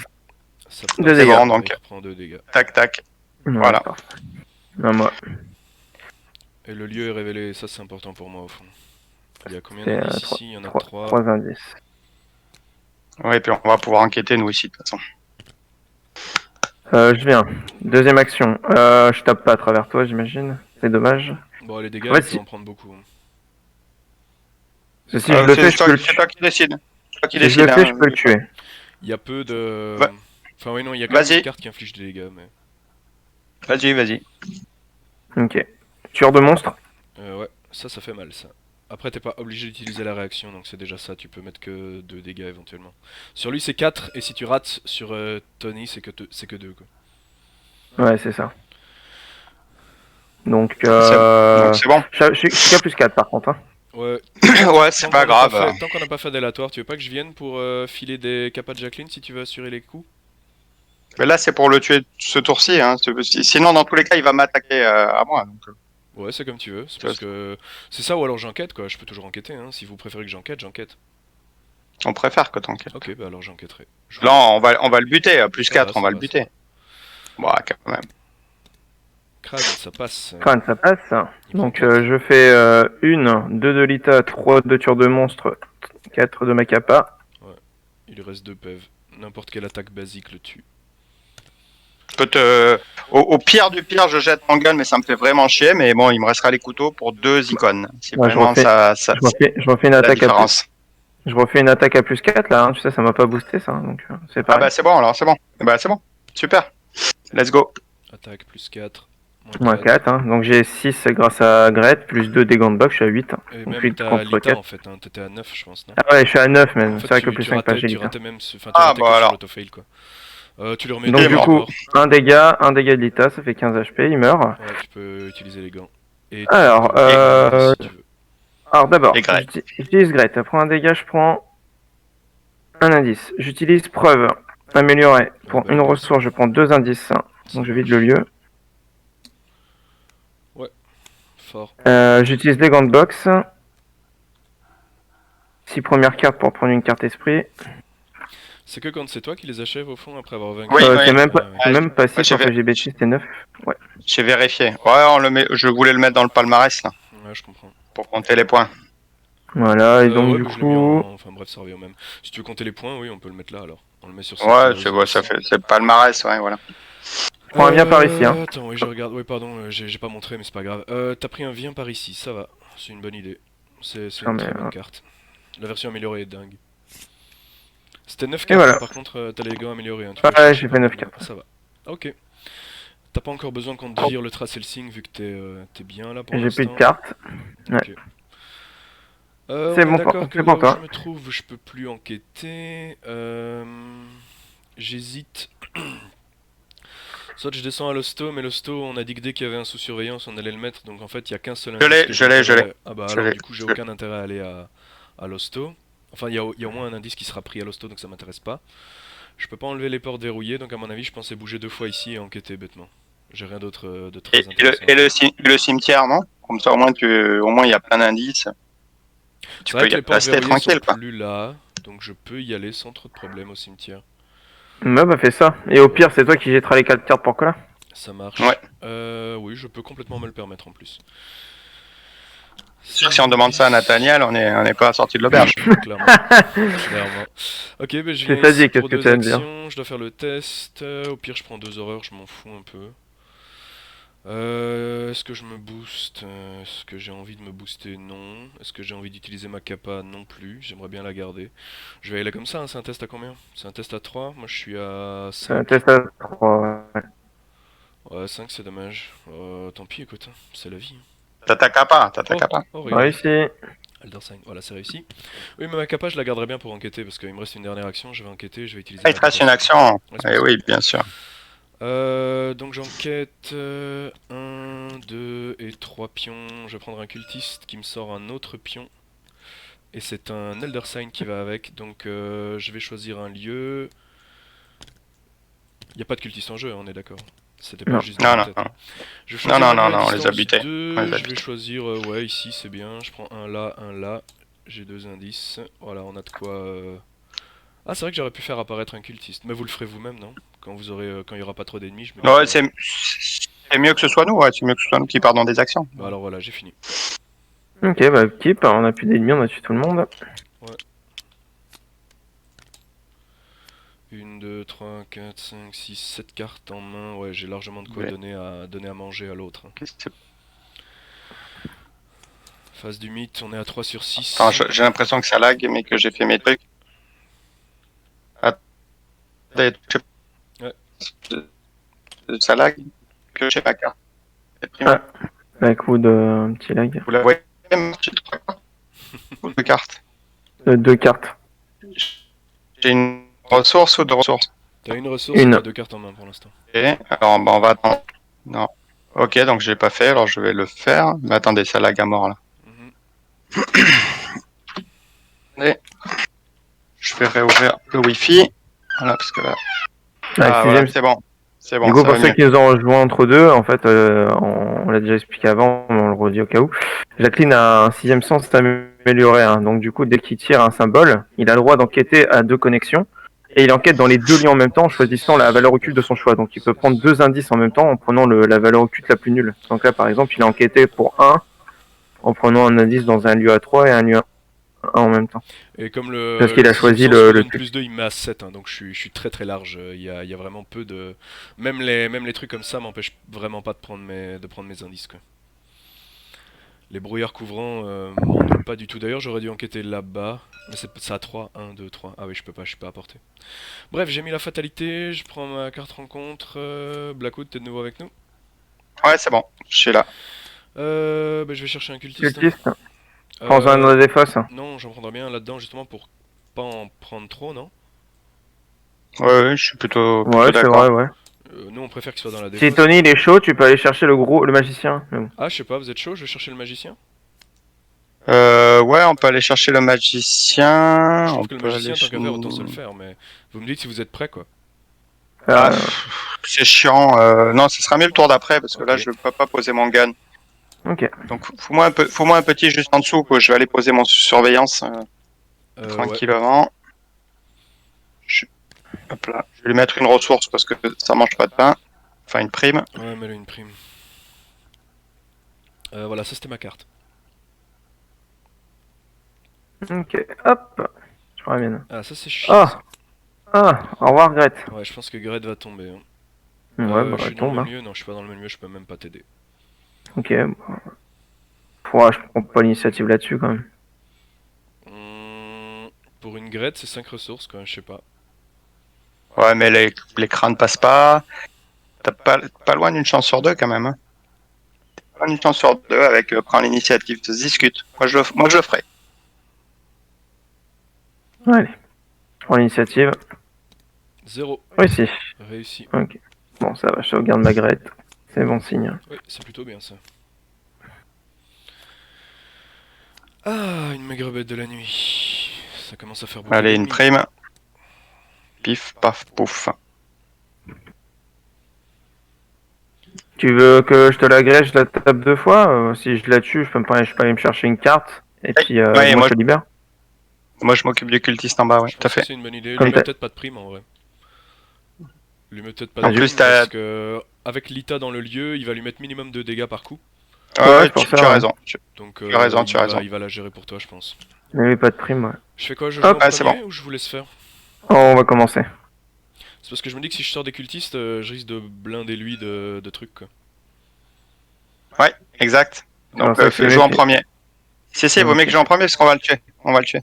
Ça Deux passe. dégâts. Bon, donc. Il reprend 2 dégâts. Tac, tac. Ouais, Voilà. parfait. Non, moi, Et le lieu est révélé, ça c'est important pour moi au fond. Il y a combien c'est d'indices ici? Il y en a 3. 3 indices. Oui, et puis on va pouvoir enquêter nous aussi de toute façon. Je viens. Deuxième action. Je tape pas à travers toi, j'imagine. C'est dommage. Bon, les dégâts, Ouais, il peut si- en prendre beaucoup. Hein. Si je le fais, je peux le C'est tuer. toi qui décides. C'est toi qui Si je le décides. fais, Hein. je peux le tuer. Il y a peu de. Va- Enfin, oui, non, il y a quand même Vas-y. une carte qui inflige des dégâts, mais. Vas-y, vas-y. Ok. Tueur de monstre. Ouais, ça fait mal ça. Après, t'es pas obligé d'utiliser la réaction, donc c'est déjà ça. Tu peux mettre que 2 dégâts éventuellement. Sur lui, c'est 4, et si tu rates sur Tony, c'est que 2 quoi. Ouais, c'est ça. Donc, Donc c'est bon. je suis qu'à plus 4 par contre. Hein. Ouais, Ouais, c'est pas grave. Tant qu'on n'a pas fait d'aléatoire, tu veux pas que je vienne pour filer des capas de Jacqueline si tu veux assurer les coups? Mais là, c'est pour le tuer ce tour-ci. Hein. Sinon, dans tous les cas, il va m'attaquer à moi. Donc. Ouais, c'est comme tu veux. C'est parce que c'est ça ou alors j'enquête quoi. Je peux toujours enquêter. Hein. Si vous préférez que j'enquête, j'enquête. On préfère que t'enquêtes. Ok, bah alors j'enquêterai. Là, on va le buter. Plus Ça 4, va, on ça va le va, buter. Bon, quand même. Crâne, ça passe. Crâne, ça passe. Il prend Donc, quatre. je fais 2 de Lita, 3 de tueur de monstre, 4 de Macapa. Il lui reste 2 PEV. N'importe quelle attaque basique le tue. Je peux te... Au pire du pire, je jette mon gun, mais ça me fait vraiment chier. Mais bon, il me restera les couteaux pour 2 icônes. C'est Ouais, je vraiment refais- ça, Je refais une la attaque à plus. différence. Je refais une attaque à plus 4 là, hein. Tu sais, ça m'a pas boosté ça, donc c'est Ah pareil. bah c'est bon, alors c'est bon. Bah c'est bon. Super. Let's go. Attaque plus 4. Moins 4, hein. Donc j'ai 6 grâce à Gret, plus 2 dégâts de box, je suis à 8. Et Donc même 8 t'as contre Lita 4. en fait. Hein. T'étais à 9, je pense, non? Ah ouais, je suis à 9 même. En fait, C'est vrai que plus 5 pas j'ai tu Lita. ratais même. Enfin, tu Ah, ratais bah que sur alors. l'autofail quoi. Tu le remets Donc Il est du mort. coup, un dégât de Lita, ça fait 15 HP, il meurt. Ouais, tu peux utiliser les gants. Et tu Alors, peux utiliser si tu veux. Alors d'abord, Et Gret. j'utilise Gret. Après un dégât, je prends un indice. J'utilise preuve améliorée. Pour bah, une deux, ressource, je prends 2 indices. Donc je vide le lieu. Fort. J'utilise les gants de boxe. 6 premières cartes pour prendre une carte esprit. C'est que quand c'est toi qui les achèves au fond après avoir vaincu. Oui, C'est même pas, ouais. c'est même pas 6 j'ai parce fait- que j'ai bêtise, c'est 9. J'ai vérifié. Ouais, on le met. Je voulais le mettre dans le palmarès là, Ouais, je comprends. pour compter les points. Voilà, et donc Ouais, du bah, je l'ai mis coup... Enfin bref, ça revient au même. Si tu veux compter les points, oui, on peut le mettre là alors. On le met sur Ouais, cette c'est bon, ça fait. C'est le palmarès, ouais, voilà. Prends un viens par ici, hein. Attends, oui, je regarde. Oui, pardon, j'ai pas montré, mais c'est pas grave. T'as pris un viens par ici, ça va. C'est une bonne idée. C'est Ah, une mais, très bonne carte. La version améliorée est dingue. C'était 9 Et cartes, voilà. hein, par contre, t'as les gants améliorés. Hein, tu Ouais, peux chercher j'ai fait par 9 le- cartes. Ça va. Ok. T'as pas encore besoin qu'on te vire le trace et le signe vu que t'es bien là pour J'ai plus l'instant. de cartes. Ok. C'est On est bon, d'accord que c'est bon, là où toi. je me trouve, je peux plus enquêter. J'hésite. Soit je descends à l'hosto, mais l'hosto, on a dit que dès qu'il y avait un sous surveillance, on allait le mettre. Donc en fait, il y a qu'un seul Je indice l'ai, que je l'ai, j'ai je l'ai. intérêt- Ah bah Je alors l'ai. du coup, j'ai aucun intérêt à aller à l'hosto. Enfin, il y a au moins un indice qui sera pris à l'hosto, donc ça m'intéresse pas. Je peux pas enlever les portes verrouillées, donc à mon avis, je pensais bouger 2 fois ici et enquêter bêtement. J'ai rien d'autre de très intéressant. Le cimetière, non? Comme ça, au moins, il y a plein d'indices. Tu C'est vrai peux que y les portes rester verrouillées tranquille, sont quoi. plus là, donc je peux y aller sans trop de problèmes au cimetière. Ouais, bah fais ça. Et au pire, c'est toi qui jetteras les 4 cartes pour Cola. Ça marche. Ouais. Oui, je peux complètement me le permettre en plus. Sûr que si on demande ça à Nathaniel, on est pas sorti de l'auberge. Clairement. Clairement. Ok, ben je C'est viens ça, ici dis, qu'est-ce pour que 2 t'as à me dire actions, je dois faire le test. Au pire, je prends 2 horreurs, je m'en fous un peu. Est-ce que je me booste? Est-ce que j'ai envie de me booster? Non. Est-ce que j'ai envie d'utiliser ma capa? Non plus. J'aimerais bien la garder. Je vais aller comme ça, hein. C'est un test à combien? C'est un test à 3. Moi je suis à C'est un 5. test à 3. Ouais, 5 c'est dommage. Tant pis, écoute, hein. C'est la vie. T'attaques pas, t'attaques pas. Oh, regarde. Réussi. Eldersine, voilà, c'est réussi. Oui, mais ma capa, je la garderai bien pour enquêter parce qu'il me reste une dernière action. Je vais enquêter, je vais utiliser. Ah, il ma te reste capa. une action. Ouais, c'est Eh pour oui, bien sûr. Donc j'enquête 1, 2 et 3 pions. Je vais prendre un cultiste qui me sort un autre pion. Et c'est un Elder Sign qui va avec, donc je vais choisir un lieu. Il n'y a pas de cultiste en jeu, on est d'accord. C'était pas Non. juste dans Non, ma non, tête. non. Je vais Non, choisir non, un non, lieu à non, on les a distance butés. On 2. les a Je vais butés. choisir, ouais, ici c'est bien. Je prends un là, un là. J'ai 2 indices. Voilà, on a de quoi. Ah, c'est vrai que j'aurais pu faire apparaître un cultiste. Mais vous le ferez vous-même, non? Quand vous aurez, quand il y aura pas trop d'ennemis, je me dis Ouais, ça. c'est mieux que ce soit nous, ouais. C'est mieux que ce soit nous qui partons des actions. Bah alors voilà, j'ai fini. Ok, bah keep, on a plus d'ennemis, on a tué tout le monde. Ouais. 1, 2, 3, 4, 5, 6, 7 cartes en main. Ouais, j'ai largement de quoi Ouais. donner à manger à l'autre, hein. C'est- Phase du mythe, on est à 3 sur Attends, 6. j'ai l'impression que ça lag, mais que j'ai fait mes trucs. Attendez, Ouais. ça lag, que j'ai ma carte. Ah. Avec Wood, un petit lag. Vous la voyez, j'ai 3 cartes ou 2 cartes. 2 cartes. J'ai une ressource ou 2 ressources. T'as une ressource et Une. t'as 2 cartes en main pour l'instant. Ok, alors bah, on va attendre. Non. Ok, donc je l'ai pas fait, alors je vais le faire. Mais attendez, ça lag à mort là. Mhm. Et je vais réouvrir le Wi-Fi. Voilà, parce que là. Ah, Ah voilà, sixième. c'est bon. C'est Du bon, coup, ça pour va ceux mieux. qui nous ont rejoints entre deux, en fait, on l'a déjà expliqué avant, mais on le redit au cas où. Jacqueline a un sixième sens amélioré, hein. Donc du coup, dès qu'il tire un symbole, il a le droit d'enquêter à 2 connexions. Et il enquête dans les 2 lieux en même temps en choisissant la valeur occulte de son choix. Donc il peut prendre 2 indices en même temps en prenant la valeur occulte la plus nulle. Donc là, par exemple, il a enquêté pour 1 en prenant un indice dans un lieu à 3 et un lieu à 1 en même temps. Et comme Parce le qu'il a sixième choisi sens me le donne truc. plus 2, il me met à 7, hein, donc je suis très très large. Il y a vraiment peu de. Même les trucs comme ça m'empêchent vraiment pas de prendre mes indices, quoi. Les brouillards couvrants m'emmènent pas du tout. D'ailleurs, j'aurais dû enquêter là-bas. Mais c'est à 3, 1, 2, 3. Ah oui, je suis pas à portée. Bref, j'ai mis la fatalité, je prends ma carte rencontre. Blackwood, t'es de nouveau avec nous? Ouais, c'est bon, je suis là. Bah, je vais chercher un cultiste, hein. Cultiste, prends un des fosses. Non, j'en prendrai bien là-dedans justement pour pas en prendre trop, non? Ouais, ouais, je suis plutôt Ouais, c'est d'accord. vrai, ouais. Nous, on préfère qu'il soit dans la Si défausse, Tony mais. il est chaud, tu peux aller chercher le magicien. Mais bon. Ah, je sais pas, vous êtes chaud? Je vais chercher le magicien? Ouais, on peut aller chercher le magicien. Je trouve On que le peut aller. magicien, tant qu'à faire, autant se le faire, mais vous me dites si vous êtes prêt, quoi. Ah, Euh, c'est chiant. Non, ce sera mieux le tour d'après parce que Ok. là, je peux pas poser mon gun. ok. Donc, faut-moi un petit juste en dessous, quoi. Je vais aller poser mon surveillance Ouais. tranquillement. Je... Hop là. Je vais lui mettre une ressource parce que ça mange pas de pain. Enfin, une prime. Ouais, mets-le une prime. Voilà, ça c'était ma carte. Ok. Hop. Je ramène. Ah, ça c'est chiant, ça. Ah. Ah. Au revoir, Grete. Ouais, je pense que Gred va tomber, hein. Ouais, bah Je suis dans le tombe. même Hein. lieu? Non, je suis pas dans le même lieu, je peux même pas t'aider. Ok. Ouais, je prends pas l'initiative là-dessus quand même. Pour une Gred, c'est 5 ressources, quoi, je sais pas. Ouais, mais les crânes passent pas. T'as pas loin d'une chance sur deux quand même. Hein. Pas loin d'une chance sur deux avec prends l'initiative, ça se discute. Moi, je le ferai. Allez. Je prends l'initiative. 0. Réussi. Réussi. Ok. Bon, ça va, je sauvegarde ma Grete. C'est bon signe. Oui, c'est plutôt bien ça. Ah, une maigre bête de la nuit. Ça commence à faire beaucoup Allez, une d'ennemis. prime. Pif, paf, pouf. Tu veux que je te l'agrège, je la tape 2 fois? Si je la tue, je peux aller me chercher une carte. Et puis, Ouais, moi, je te libère. moi, je m'occupe du cultiste en bas, ouais, Je tout à pense que fait. c'est une bonne idée. Lui Comme met t'as- peut-être pas de prime en vrai. Lui met peut-être pas de En Ah, plus, prime t'as. parce que avec l'ITA dans le lieu, il va lui mettre minimum de dégâts par coup. Ouais, Ouais, c'est pour tu ça, as ouais. raison. Donc Tu as raison, tu as raison. il va la gérer pour toi, je pense. Mais pas de prime, ouais. Je fais quoi? Je joue Hop. en Ah, c'est premier bon. ou je vous laisse faire? Oh, on va commencer. C'est parce que je me dis que si je sors des cultistes, je risque de blinder lui de trucs, quoi. Ouais, exact. C'est pour Donc, ça que les joue en mecs. premier. Si, vaut mieux que je joue en premier parce qu'on va le tuer. On va le tuer.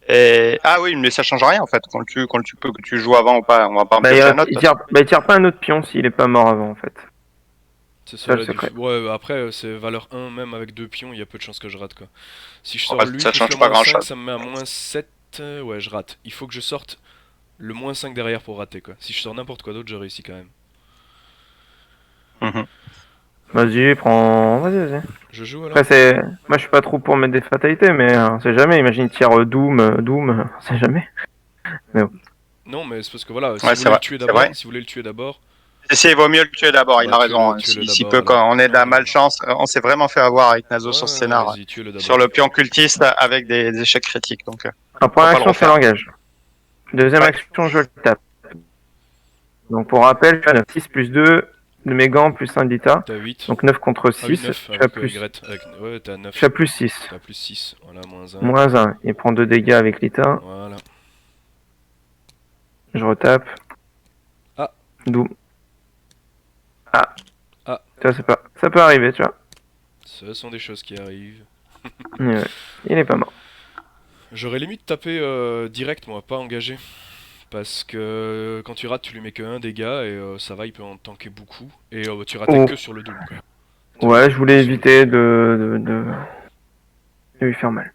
Et... Ah oui, mais ça change rien en fait. Quand tu peux, que tu joues avant ou pas, on va pas Bah, piocher la note. il tire pas un autre pion s'il est pas mort avant, en fait. C'est Ça, ça le la secret. Ouais, après, c'est valeur 1, même avec 2 pions, il y a peu de chances que je rate, quoi. Si je sors Bah, lui ça plus change le pas moins grand 5, chose. ça me met à moins 7. Ouais, je rate. Il faut que je sorte le moins 5 derrière pour rater, quoi. Si je sors n'importe quoi d'autre, je réussis quand même. Mhm. Vas-y, prends. Vas-y. Je joue alors. Après, moi, je suis pas trop pour mettre des fatalités, mais on sait jamais. Imagine, tire Doom, on sait jamais. Non, mais c'est parce que voilà, si Ouais, vous c'est voulez le vrai. tuer C'est vrai. d'abord, si vous voulez le tuer d'abord, Si, il vaut mieux le tuer d'abord, il bah a raison. Hein. tuez-le S'il d'abord peut, alors. quand on est de la Non, non, non. malchance, on s'est vraiment fait avoir avec Nazo Ouais, sur ce ouais, non, scénar. vas-y, tuez-le Sur d'abord. le pion cultiste avec des échecs critiques. Donc, Alors, on va première pas le action, c'est refaire. langage. Deuxième Ouais. action, je le tape. Donc, pour rappel, je suis à 6 plus 2 de mes gants plus 1 d'ITA. T'as 8. Donc 9 contre Ah oui, 6. 9 Je suis à avec plus, Gret. Ouais, t'as je suis 9. à plus 6. T'as plus 6. Voilà, moins 1. Moins 1. Il prend 2 dégâts avec l'ITA. Voilà. Je retape. Ah. Doom. Ah. Ah. Tu vois, ça peut arriver, tu vois. Ce sont des choses qui arrivent. Ouais. Il est pas mort. J'aurais limite tapé direct, moi, pas engagé. Parce que quand tu rates, tu lui mets que 1 dégât et ça va, il peut en tanker beaucoup. Et tu ratais Oh. que sur le Doom, quoi. Ouais, je voulais Sur le éviter Doom. de lui faire mal.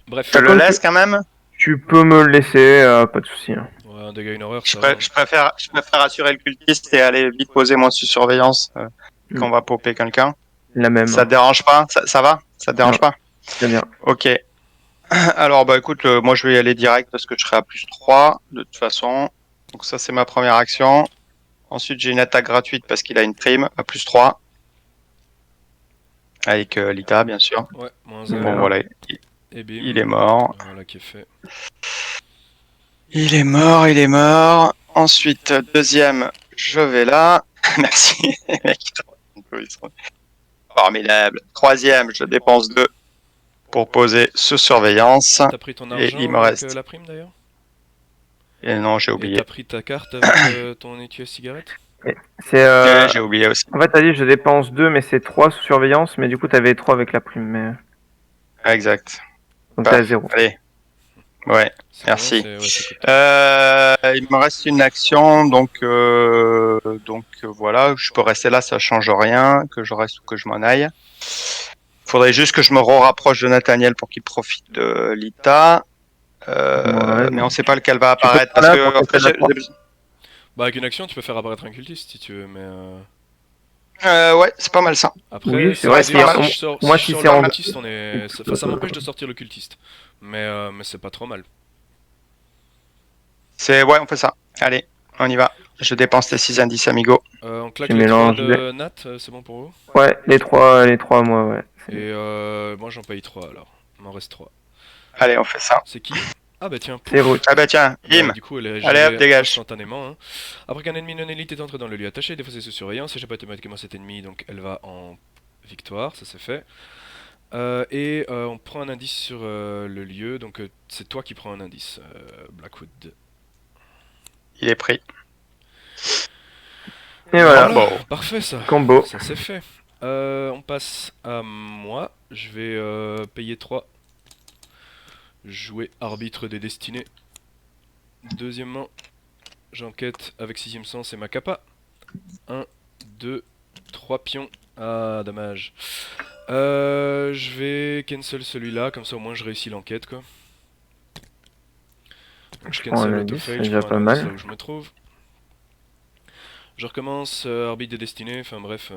Bref. Je le laisse quand même. Tu peux me le laisser, pas de souci. Hein. Ouais, un dégât, une horreur, Je, ça va. je préfère assurer le cultiste et aller vite poser moi sous surveillance quand on va popper quelqu'un. La même. Ça te dérange pas? Ça va? Ça te dérange Non. pas? Très bien. Ok. Alors, bah écoute, moi je vais y aller direct parce que je serai à plus 3 de toute façon. Donc ça, c'est ma première action. Ensuite, j'ai une attaque gratuite parce qu'il a une prime à plus 3. Avec Lita, bien sûr. Ouais, moins Bon, 1. voilà. Et bim. Il est mort. Voilà qui est fait. Il est mort, il est mort. Ensuite, deuxième, je vais là. Merci. Les mecs, ils sont formidables. Troisième, je dépense 2 pour poser sous surveillance. T'as pris ton Et argent il me avec reste. la prime d'ailleurs? Et non, j'ai Et oublié. t'as pris ta carte avec ton étui à cigarette? C'est. Ouais, j'ai oublié aussi. En fait, t'as dit je dépense 2, mais c'est 3 sous surveillance, mais du coup, t'avais 3 avec la prime. Mais... Exact. Donc t'es à Paf. 0. Allez. Ouais. C'est Merci. bon, ouais, c'est cool. Il me reste une action, donc voilà, je peux rester là, ça change rien, que je reste ou que je m'en aille. Faudrait juste que je me rapproche de Nathaniel pour qu'il profite de Lita, Ouais. mais on sait pas lequel va Tu peux apparaître pas parce là que pour en fait, tester la 3. Bah avec une action, tu peux faire apparaître un cultiste si tu veux, mais ouais, c'est pas mal ça. après, Oui, c'est ça vrai, veut c'est dire pas si mal. je sors, Moi, si je si sors c'est le en- cultiste, enfin, ça m'empêche de sortir le cultiste. Mais c'est pas trop mal. Ouais, on fait ça. Allez, on y va. Je dépense les 6 indices amigo. On claque Tu les 3 mélanges de Nat, c'est bon pour vous? Ouais, les 3 moi, ouais. Et moi j'en paye 3 alors. Il m'en reste 3. Allez, on fait ça. C'est qui? Ah bah tiens, C'est pouf. route. Ah bah tiens, Bah, bim. du coup, elle est Allez, hop, gérée dégage. instantanément. Hein. Après qu'un ennemi non élite est entré dans le lieu attaché, défaussé sous surveillance, échappe automatiquement cet ennemi, donc elle va en victoire, ça c'est fait. On prend un indice sur le lieu, donc c'est toi qui prends un indice, Blackwood. Il est pris. Et voilà. Bon. Parfait ça. Combo. Ça c'est fait. On passe à moi. Je vais payer 3. Jouer arbitre des destinées. Deuxièmement, j'enquête avec sixième sens et ma capa. 1, 2, 3 pions. Ah, dommage. Je vais cancel celui-là, comme ça au moins je réussis l'enquête quoi. Donc je prends cancel un l'autofail, indice, c'est je déjà prends pas un indice mal. là où je me trouve. Je recommence arbitre des destinées, enfin bref.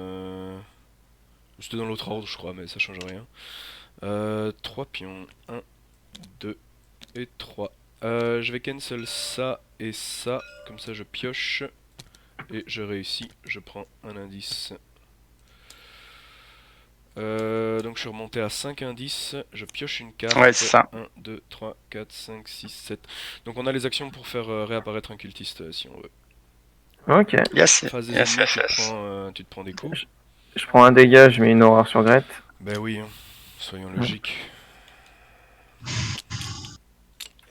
C'était dans l'autre ordre je crois, mais ça change rien. 3 pions. 1, 2 et 3. Je vais cancel ça et ça, comme ça je pioche. Et je réussis, je prends un indice. Donc je suis remonté à 5 indices, je pioche une carte. Ouais, c'est ça. 1, 2, 3, 4, 5, 6, 7. Donc on a les actions pour faire réapparaître un cultiste si on veut. Ok. Yes. Phase des Yes, ennemis, yes, yes. tu te prends des coups. Je prends un dégât, je mets une horreur sur Gret. Ben oui, hein. Soyons logiques.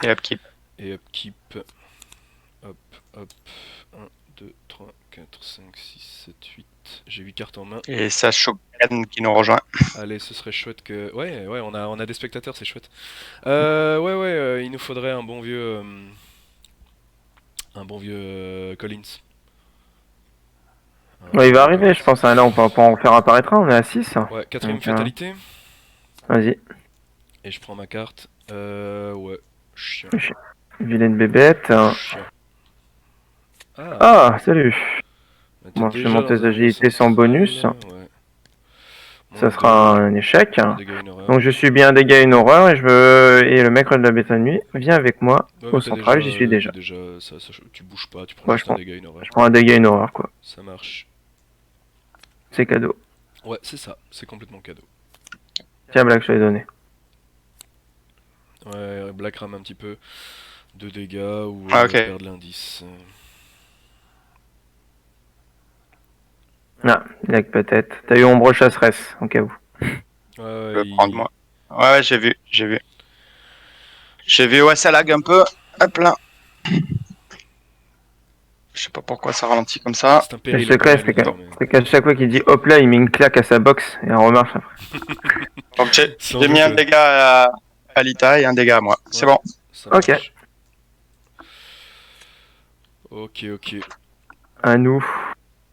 Et upkeep. Et upkeep. Hop, hop. 1, 2, 3, 4, 5, 6, 7, 8. J'ai 8 cartes en main. Et ça, Shogun qui nous rejoint. Allez, ce serait chouette que... Ouais, on a des spectateurs, c'est chouette. Il nous faudrait un bon vieux... Collins. Ouais, il va arriver, je pense. Hein. Là, on peut pas en faire apparaître un, on est à 6. Ouais, quatrième Donc, fatalité. Vas-y. Et je prends ma carte. Ouais. Chien. Vilaine bébête. Chien. Ah, Ah, salut. Bah, t'es Bon, je fais déjà mon dans test un d'agilité sans central, bonus. ouais. Ça Moins sera deux, un échec. un dégât, une horreur. Donc je suis bien dégâts et une horreur et je veux et le mec de la bêta de nuit vient avec moi Ouais, au mais central, j'y suis t'es déjà. déjà tu bouges pas, tu prends Ouais, juste un dégât, une horreur. je prends un dégât et une horreur quoi. Ça marche. C'est cadeau. Ouais, c'est ça, c'est complètement cadeau. Tiens Black, je te l'ai donné. Ouais, Black rame un petit peu de dégâts ou Ah, ok. perd de l'indice. Ah, Black peut-être. T'as eu ombre chasseresse, au cas où. Je Ouais, vais prendre moi. Ouais, j'ai vu. J'ai vu, ouais, ça lag un peu. Hop là. Je sais pas pourquoi ça ralentit comme ça. c'est un Le péril à secret, première minute, mais... c'est qu'à chaque fois qu'il dit hop là, il met une claque à sa box et elle remarche après. Donc Sans j'ai mis doute, un ouais. dégât à Lita et un dégât à moi. C'est Ouais. bon. Ça Ok. marche. Ok, ok. À nous.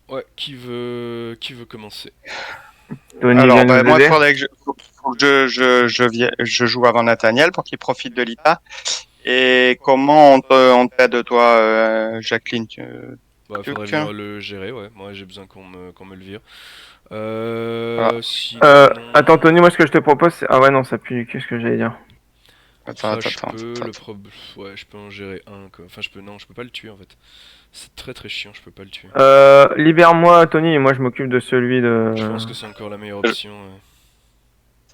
Ouais, qui veut commencer? Tony Alors, vient nous moi, il aider. faudrait que faut que je joue avant Nathaniel pour qu'il profite de Lita. Et comment on t'aide, toi, Jacqueline Bah, tu- faudrait tu- venir le gérer, ouais. Moi, j'ai besoin qu'on me le vire. Ah, Sinon... Attends Tony, moi ce que je te propose c'est... Ah ouais non, ça pue du cul ce que j'allais dire. Ça, je attends. peux, ouais, je peux en gérer un, quoi. Enfin, non, je peux pas le tuer, en fait. C'est très très chiant, je peux pas le tuer. Libère-moi Tony et moi je m'occupe de celui de... Je pense que c'est encore la meilleure option. Ouais.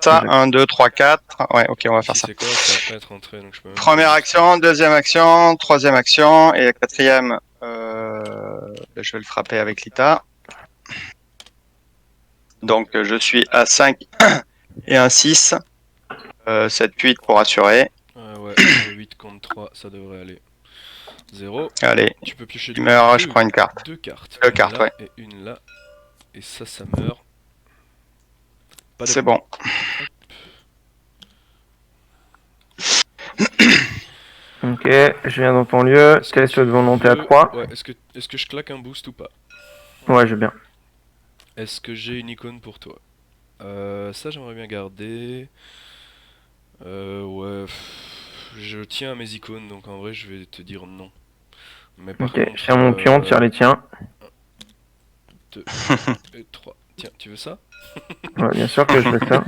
Ça, Exact. 1, 2, 3, 4. Ouais, ok, on va faire Ici, ça. c'est quoi? C'est après être rentré, donc je peux même pas Première juste- action, deuxième action, troisième action, et la quatrième, je vais le frapper avec Lita. Donc, je suis à 5 et un 6. 7, 8 pour assurer. Ouais, 8 contre 3, ça devrait aller. 0. Allez, Tu peux piocher il meurt, je prends une carte. deux cartes. Deux Une cartes, là ouais. et une là. Et ça meurt. Pas de... C'est bon. Ok, je viens dans ton lieu, Est-ce que test tu de volonté à veux- 3. Ouais, est-ce que je claque un boost ou pas? Ouais, je veux bien. Est-ce que j'ai une icône pour toi? Ça, j'aimerais bien garder. Ouais. Je tiens à mes icônes, donc en vrai, je vais te dire non. Mais par Ok, contre, je tire mon pion, tire les tiens. 2 et 3. Tiens, tu veux ça? Ouais, bien sûr que je veux ça.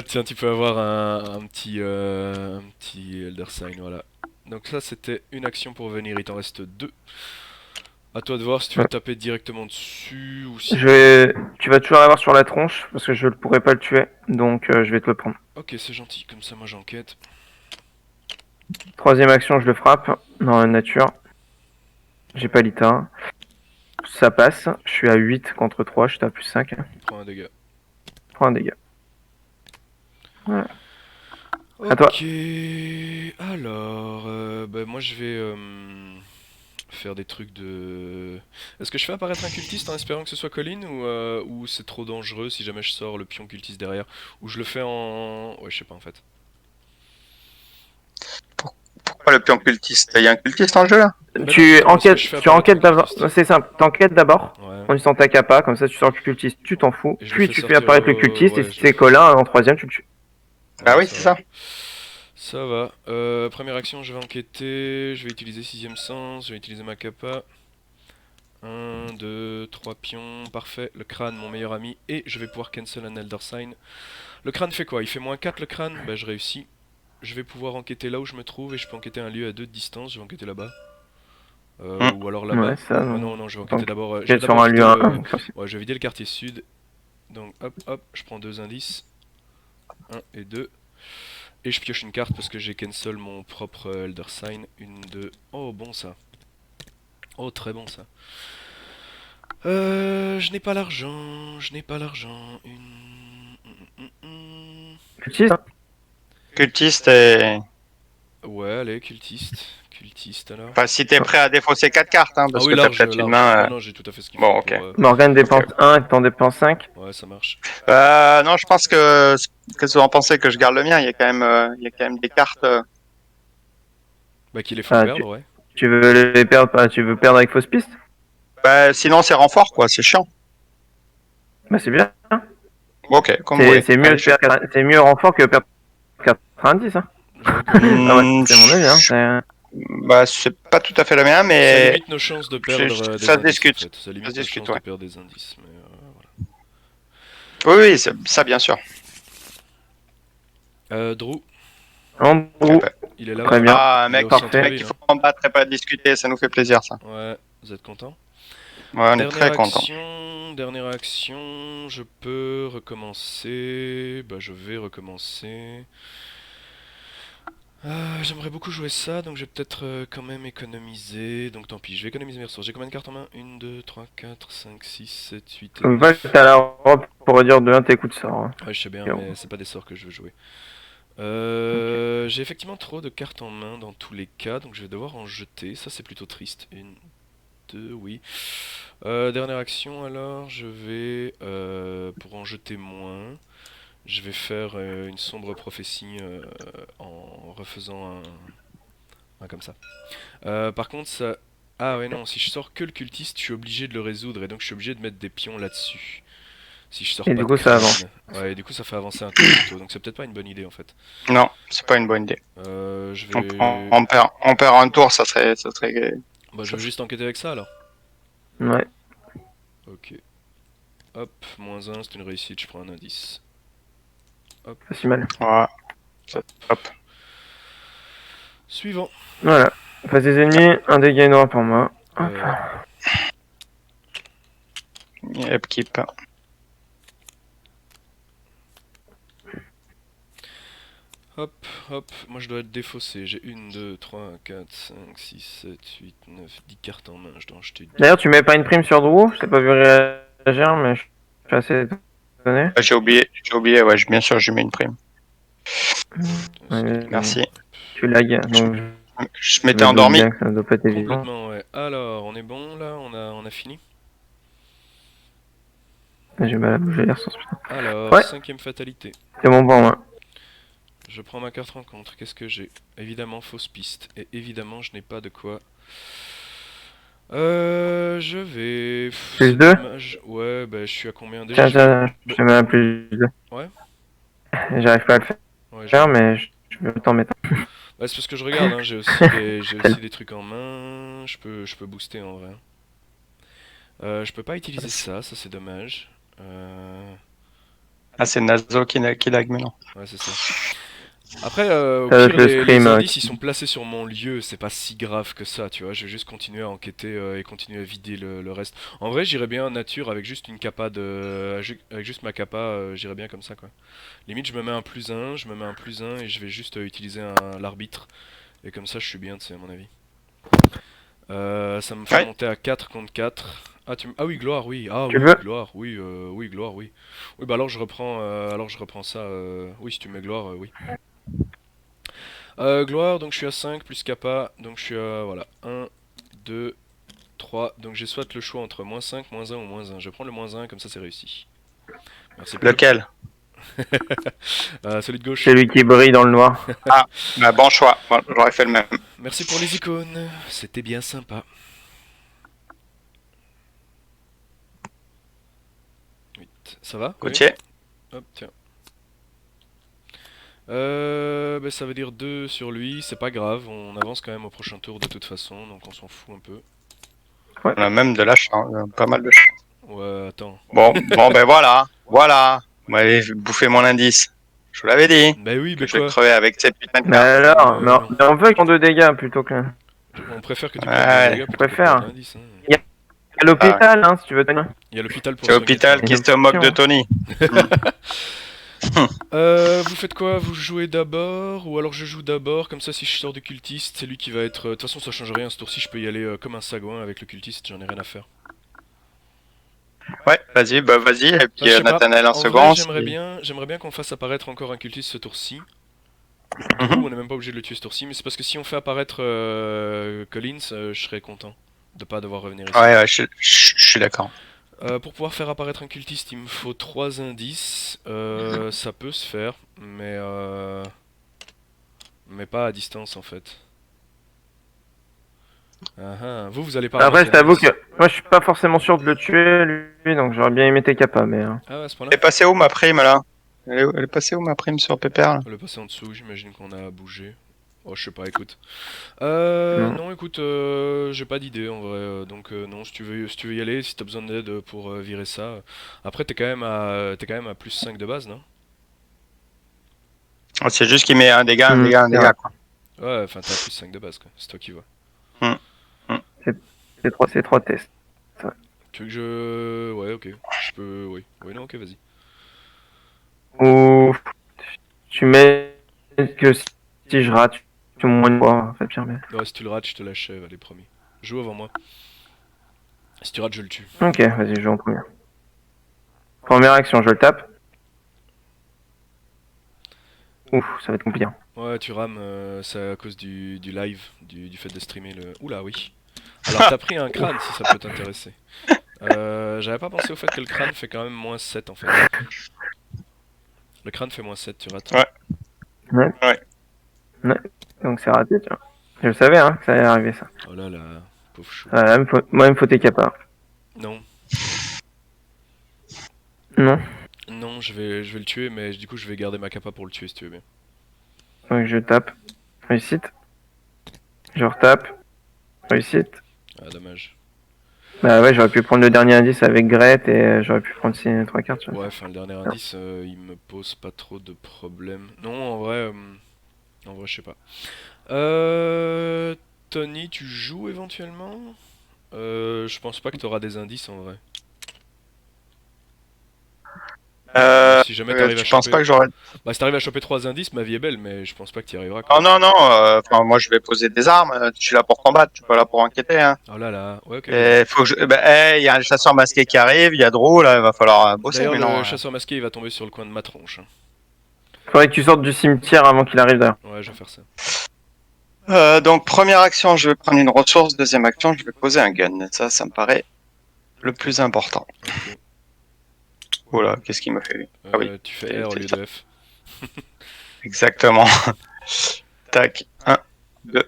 Tiens, tu peux avoir un petit Elder Sign, voilà. Donc ça, c'était une action pour venir, il t'en reste 2. À toi de voir si tu veux Ouais. taper directement dessus ou si... Tu vas toujours l'avoir sur la tronche parce que je ne pourrai pas le tuer, donc je vais te le prendre. Ok, c'est gentil, comme ça moi j'enquête. Troisième action, je le frappe dans la nature. J'ai pas l'ITA. Ça passe, je suis à 8 contre 3, je suis à plus 5. Prends un dégât. Prends un dégât. Ok, À toi. alors... bah, moi je vais... faire des trucs de... Est-ce que je fais apparaître un cultiste en espérant que ce soit Colin ou c'est trop dangereux si jamais je sors le pion cultiste derrière? Ou je le fais en... Ouais, je sais pas en fait. Pourquoi le pion cultiste? Il y a un cultiste en jeu, là? Bah Tu non, parce que je fais apparaître enquêtes un d'abord. cultiste. C'est simple, t'enquêtes d'abord. Ouais. En disant ta capa, comme ça tu sors le cultiste, tu t'en fous. Et je le Puis fais tu fais sortir apparaître le au- cultiste ouais, et si je c'est le- Colin en troisième, tu le tues. Ah Ouais, oui, c'est ça. Ça va. Première action, je vais enquêter. Je vais utiliser sixième sens. Je vais utiliser ma capa. 1, 2, 3 pions. Parfait. Le crâne, mon meilleur ami. Et je vais pouvoir cancel un Elder Sign. Le crâne fait quoi? Il fait -4 le crâne? Bah, je réussis. Je vais pouvoir enquêter là où je me trouve. Et je peux enquêter un lieu à 2 de distance. Je vais enquêter là-bas. Ou alors là-bas. Ouais, ça. Non, non, je vais enquêter Donc, d'abord. Je vais Quel sur d'abord un lieu vider 1. le... Ouais, je vais vider le quartier sud. Donc, hop, hop. Je prends 2 indices. 1 et 2. Et je pioche une carte parce que j'ai cancel mon propre Elder Sign. Une, deux. Oh, bon ça. Oh, très bon ça. Je n'ai pas l'argent. Je n'ai pas l'argent. Cultiste, hein. Cultiste et... Ouais, allez, cultiste. Cultiste alors. Enfin, si t'es prêt à défausser 4 cartes, hein, parce Ah oui, que t'as large, peut-être une large. main... Non, non, j'ai tout à fait ce qu'il Bon, faut ok. pour... Morgane dépense 1 et t'en dépenses 5. Ouais, ça marche. Non, je pense que... Qu'est-ce que vous en pensez que je garde le mien? Il y a quand même des cartes... Bah, qu'il les faut Ah, perdre, ouais. Tu veux les perdre, tu veux perdre avec fausse piste? Bah, sinon, c'est renfort, quoi. C'est chiant. Bah c'est bien. Ok, comme vous voulez. C'est mieux, Allez, je- c'est mieux renfort que perdre 90, hein. J'avoue que- Ah ouais, Hmm, c'est mon avis, hein. Bah, c'est pas tout à fait le mien, Ça mais limite nos chances de perdre des ça se indices, discute. en fait. Ça limite Ça se nos discute, chances de ouais. perdre des indices. Mais Oui, ça bien sûr. Drew, Andrew, il est là. très bien. Ah, un Il est mec, au Parfait. mec, centre-ville. il faut en battre et pas discuter, ça nous fait plaisir, ça. Ouais, vous êtes content? Ouais, on est très contents. Dernière action, je peux recommencer. Bah, je vais recommencer. J'aimerais beaucoup jouer ça, donc je vais peut-être quand même économiser. Donc tant pis, je vais économiser mes ressources. J'ai combien de cartes en main? 1, 2, 3, 4, 5, 6, 7, 8 et Donc, va 9. à la robe pour réduire de 1 tes coups de sort. Hein. Ouais, je sais bien, Et mais c'est pas des sorts que je veux jouer. J'ai effectivement trop de cartes en main dans tous les cas, donc je vais devoir en jeter. Ça, c'est plutôt triste. 1, 2, oui. Dernière action, alors, je vais, pour en jeter moins, je vais faire une sombre prophétie en refaisant un comme ça. Par contre, ça... Ah ouais, non, si je sors que le cultiste, je suis obligé de le résoudre, et donc je suis obligé de mettre des pions là-dessus. Si je sors Et pas du de coup, ça crâne. avance. Ouais, et du coup, ça fait avancer un tour plutôt, donc c'est peut-être pas une bonne idée en fait. Non, c'est pas une bonne idée. Je On, vais... on perd un tour, Bah, je ça vais juste enquêter avec ça alors. Ouais. Ok. Hop, moins un, c'est une réussite, je prends un indice. Hop. Pas si mal. ouais. Hop. Suivant. Voilà. Face des ennemis, un dégât noir pour moi. Hop. Ouais. Upkeep. Hop, hop, moi je dois être défaussé. J'ai 1, 2, 3, 4, 5, 6, 7, 8, 9, 10 cartes en main. Je dois en jeter 10. D'ailleurs, tu mets pas une prime sur Drew. Je t'ai pas vu réagir, mais je suis assez étonné. J'ai oublié, ouais, bien sûr, je mets une prime. Ouais, Merci. tu lags, donc Je je m'étais me doute endormi. bien que ça doit pas être évident. Complètement, ouais. Alors, on est bon là, on a fini. J'ai mal à bouger les ressources, putain. Alors, Ouais. cinquième fatalité. C'est bon pour moi. Je prends ma carte rencontre. Qu'est-ce que j'ai? Évidemment, fausse piste. Et évidemment, je n'ai pas de quoi. Je vais. Plus C'est deux. dommage. Ouais, bah je suis à combien déjà? Tiens, je te mets un plus 2. Ouais. J'arrive pas à le Ouais, faire, mais je vais t'en mettre un. bah, c'est parce que je regarde, hein, j'ai aussi des trucs en main. Je peux booster en vrai. Je peux pas utiliser ça c'est dommage. Ah, c'est Nazo qui lag maintenant. Ouais, c'est ça. Après, au Ça doit pire, être le les scream, indices ils sont placés sur mon lieu, c'est pas si grave que ça, tu vois. Je vais juste continuer à enquêter et continuer à vider le reste. En vrai, j'irais bien en nature avec juste une capa avec juste ma capa, j'irais bien comme ça quoi. Limite, je me mets un plus un, je me mets un plus un et je vais juste utiliser l'arbitre. Et comme ça, je suis bien, tu sais, à mon avis. Ça me fait Ouais. monter à 4 contre 4. Ah oui, gloire, oui. Ah Tu oui, veux gloire, oui, oui, gloire, oui. Oui, bah alors je reprends ça. Oui, si tu mets gloire, oui. Gloire, donc je suis à 5 plus kappa, donc je suis à, voilà, 1, 2, 3. Donc j'ai soit le choix entre moins 5, moins 1 ou moins 1. Je prends le moins 1, comme ça c'est réussi. Merci pour Lequel? celui de gauche. Celui qui brille dans le noir. Ah, bah, bon choix. Bon, j'aurais fait le même. Merci pour les icônes, c'était bien sympa. 8. Ça va? Oui. Gauthier? Hop, tiens. Bah, ça veut dire 2 sur lui, c'est pas grave, on avance quand même au prochain tour de toute façon, donc on s'en fout un peu. On a même de la chance, pas mal de chance. Ouais, attends. Bon, ben voilà. Voilà. Vous m'avez bouffé mon indice. Je vous l'avais dit. Bah oui, Que mais je vais quoi? crever avec ces putains de Mais cartes. alors, Mais non. mais on veut qu'ils font 2 dégâts plutôt que. On préfère que tu Ouais, prennes des dégâts on plutôt que de préfère. perdre l'indice. Hein. À l'hôpital, hein, si tu veux tenir. Il y a l'hôpital pour C'est se l'hôpital inquiéter. qui se moque de Tony. Vous faites quoi? Vous jouez d'abord? Ou alors je joue d'abord, comme ça si je sors du cultiste, c'est lui qui va être... De toute façon ça change rien, ce tour-ci je peux y aller comme un sagouin avec le cultiste, j'en ai rien à faire. Ouais, vas-y, bah vas-y. Et Enfin, puis je sais pas. Nathanaël en En vrai, second. j'aimerais bien qu'on fasse apparaître encore un cultiste ce tour-ci. Mhm. Drew, on n'est même pas obligé de le tuer ce tour-ci, mais c'est parce que si on fait apparaître Collins, je serais content de pas devoir revenir ici. Ouais, je suis d'accord. Pour pouvoir faire apparaître un cultiste, il me faut 3 indices. Ça peut se faire, mais pas à distance en fait. Vous allez pas Après, ramasser je t'avoue l'indice. que moi je suis pas forcément sûr de le tuer, lui, donc j'aurais bien aimé tes capas, mais. Ah ouais, à ce Elle point-là? est passée où ma prime là? Elle est passée où ma prime sur Pépère là? Le passer en dessous, j'imagine qu'on a bougé. Oh, je sais pas, écoute. Non. Non, écoute, j'ai pas d'idée en vrai. Donc non, si tu veux y aller, si t'as besoin d'aide pour virer ça. Après, t'es quand même à plus 5 de base, non? C'est juste qu'il met un dégât, un dégât, un C'est vrai. dégât, quoi. Ouais, enfin, t'es à plus 5 de base, quoi. C'est toi qui vois. Hmm, hmm. C'est trois tests. Ouais. Tu veux que je... Ouais, ok. Je peux... Oui. Oui, non, ok, vas-y. Ou tu mets que si je rate, tu moins de fois, en fait, pire, mais... Ouais, si tu le rates, je te l'achève, allez, promis. Joue avant moi. Si tu rates, je le tue. Ok, vas-y, je vais en première. Première action, je le tape. Ouf, ça va être compliqué. Ouais, tu rames, c'est à cause du live, du fait de streamer le... Oula, oui. Alors, t'as pris un crâne, si ça peut t'intéresser. J'avais pas pensé au fait que le crâne fait quand même -7 en fait. Le crâne fait -7, tu rates. Ouais, Ouais, ouais. ouais. Donc c'est raté, tu vois. Je le savais, hein, que ça allait arriver, ça. Oh là là, pauvre chou. Moi, il me faut tes capas. Non, Non. non, je vais le tuer, mais du coup, je vais garder ma capa pour le tuer si tu veux bien. Donc je tape. Réussite. Je retape. Réussite. Ah, dommage. Bah ouais, j'aurais pu prendre le dernier indice avec Gret et j'aurais pu prendre 3 cartes, tu vois. Ouais, enfin, le dernier indice, il me pose pas trop de problèmes. Non, en vrai, je sais pas. Tony, tu joues éventuellement? Je pense pas que t'auras des indices en vrai. Si jamais t'arrives à Tu penses pas choper... que j'aurais... Bah, si t'arrives à choper 3 indices, ma vie est belle, mais je pense pas que t'y arriveras Oh quoi. non, non, enfin, moi je vais poser des armes, je suis là pour combattre, je suis pas là pour enquêter, hein. Oh là là, ouais, ok, vas-y. Et faut que je... il y a un chasseur masqué qui arrive, il y a Drew, là, il va falloir bosser, D'ailleurs, mais le non. chasseur masqué, il va tomber sur le coin de ma tronche, hein. Faudrait que tu sortes du cimetière avant qu'il arrive d'ailleurs. Ouais, je vais faire ça. Donc première action, je vais prendre une ressource, deuxième action, je vais poser un gun. Ça me paraît le plus important. Ok. Voilà, qu'est-ce qu'il me fait? Ah oui, Tu fais R au lieu ça. de F. Exactement. Tac, un, 2,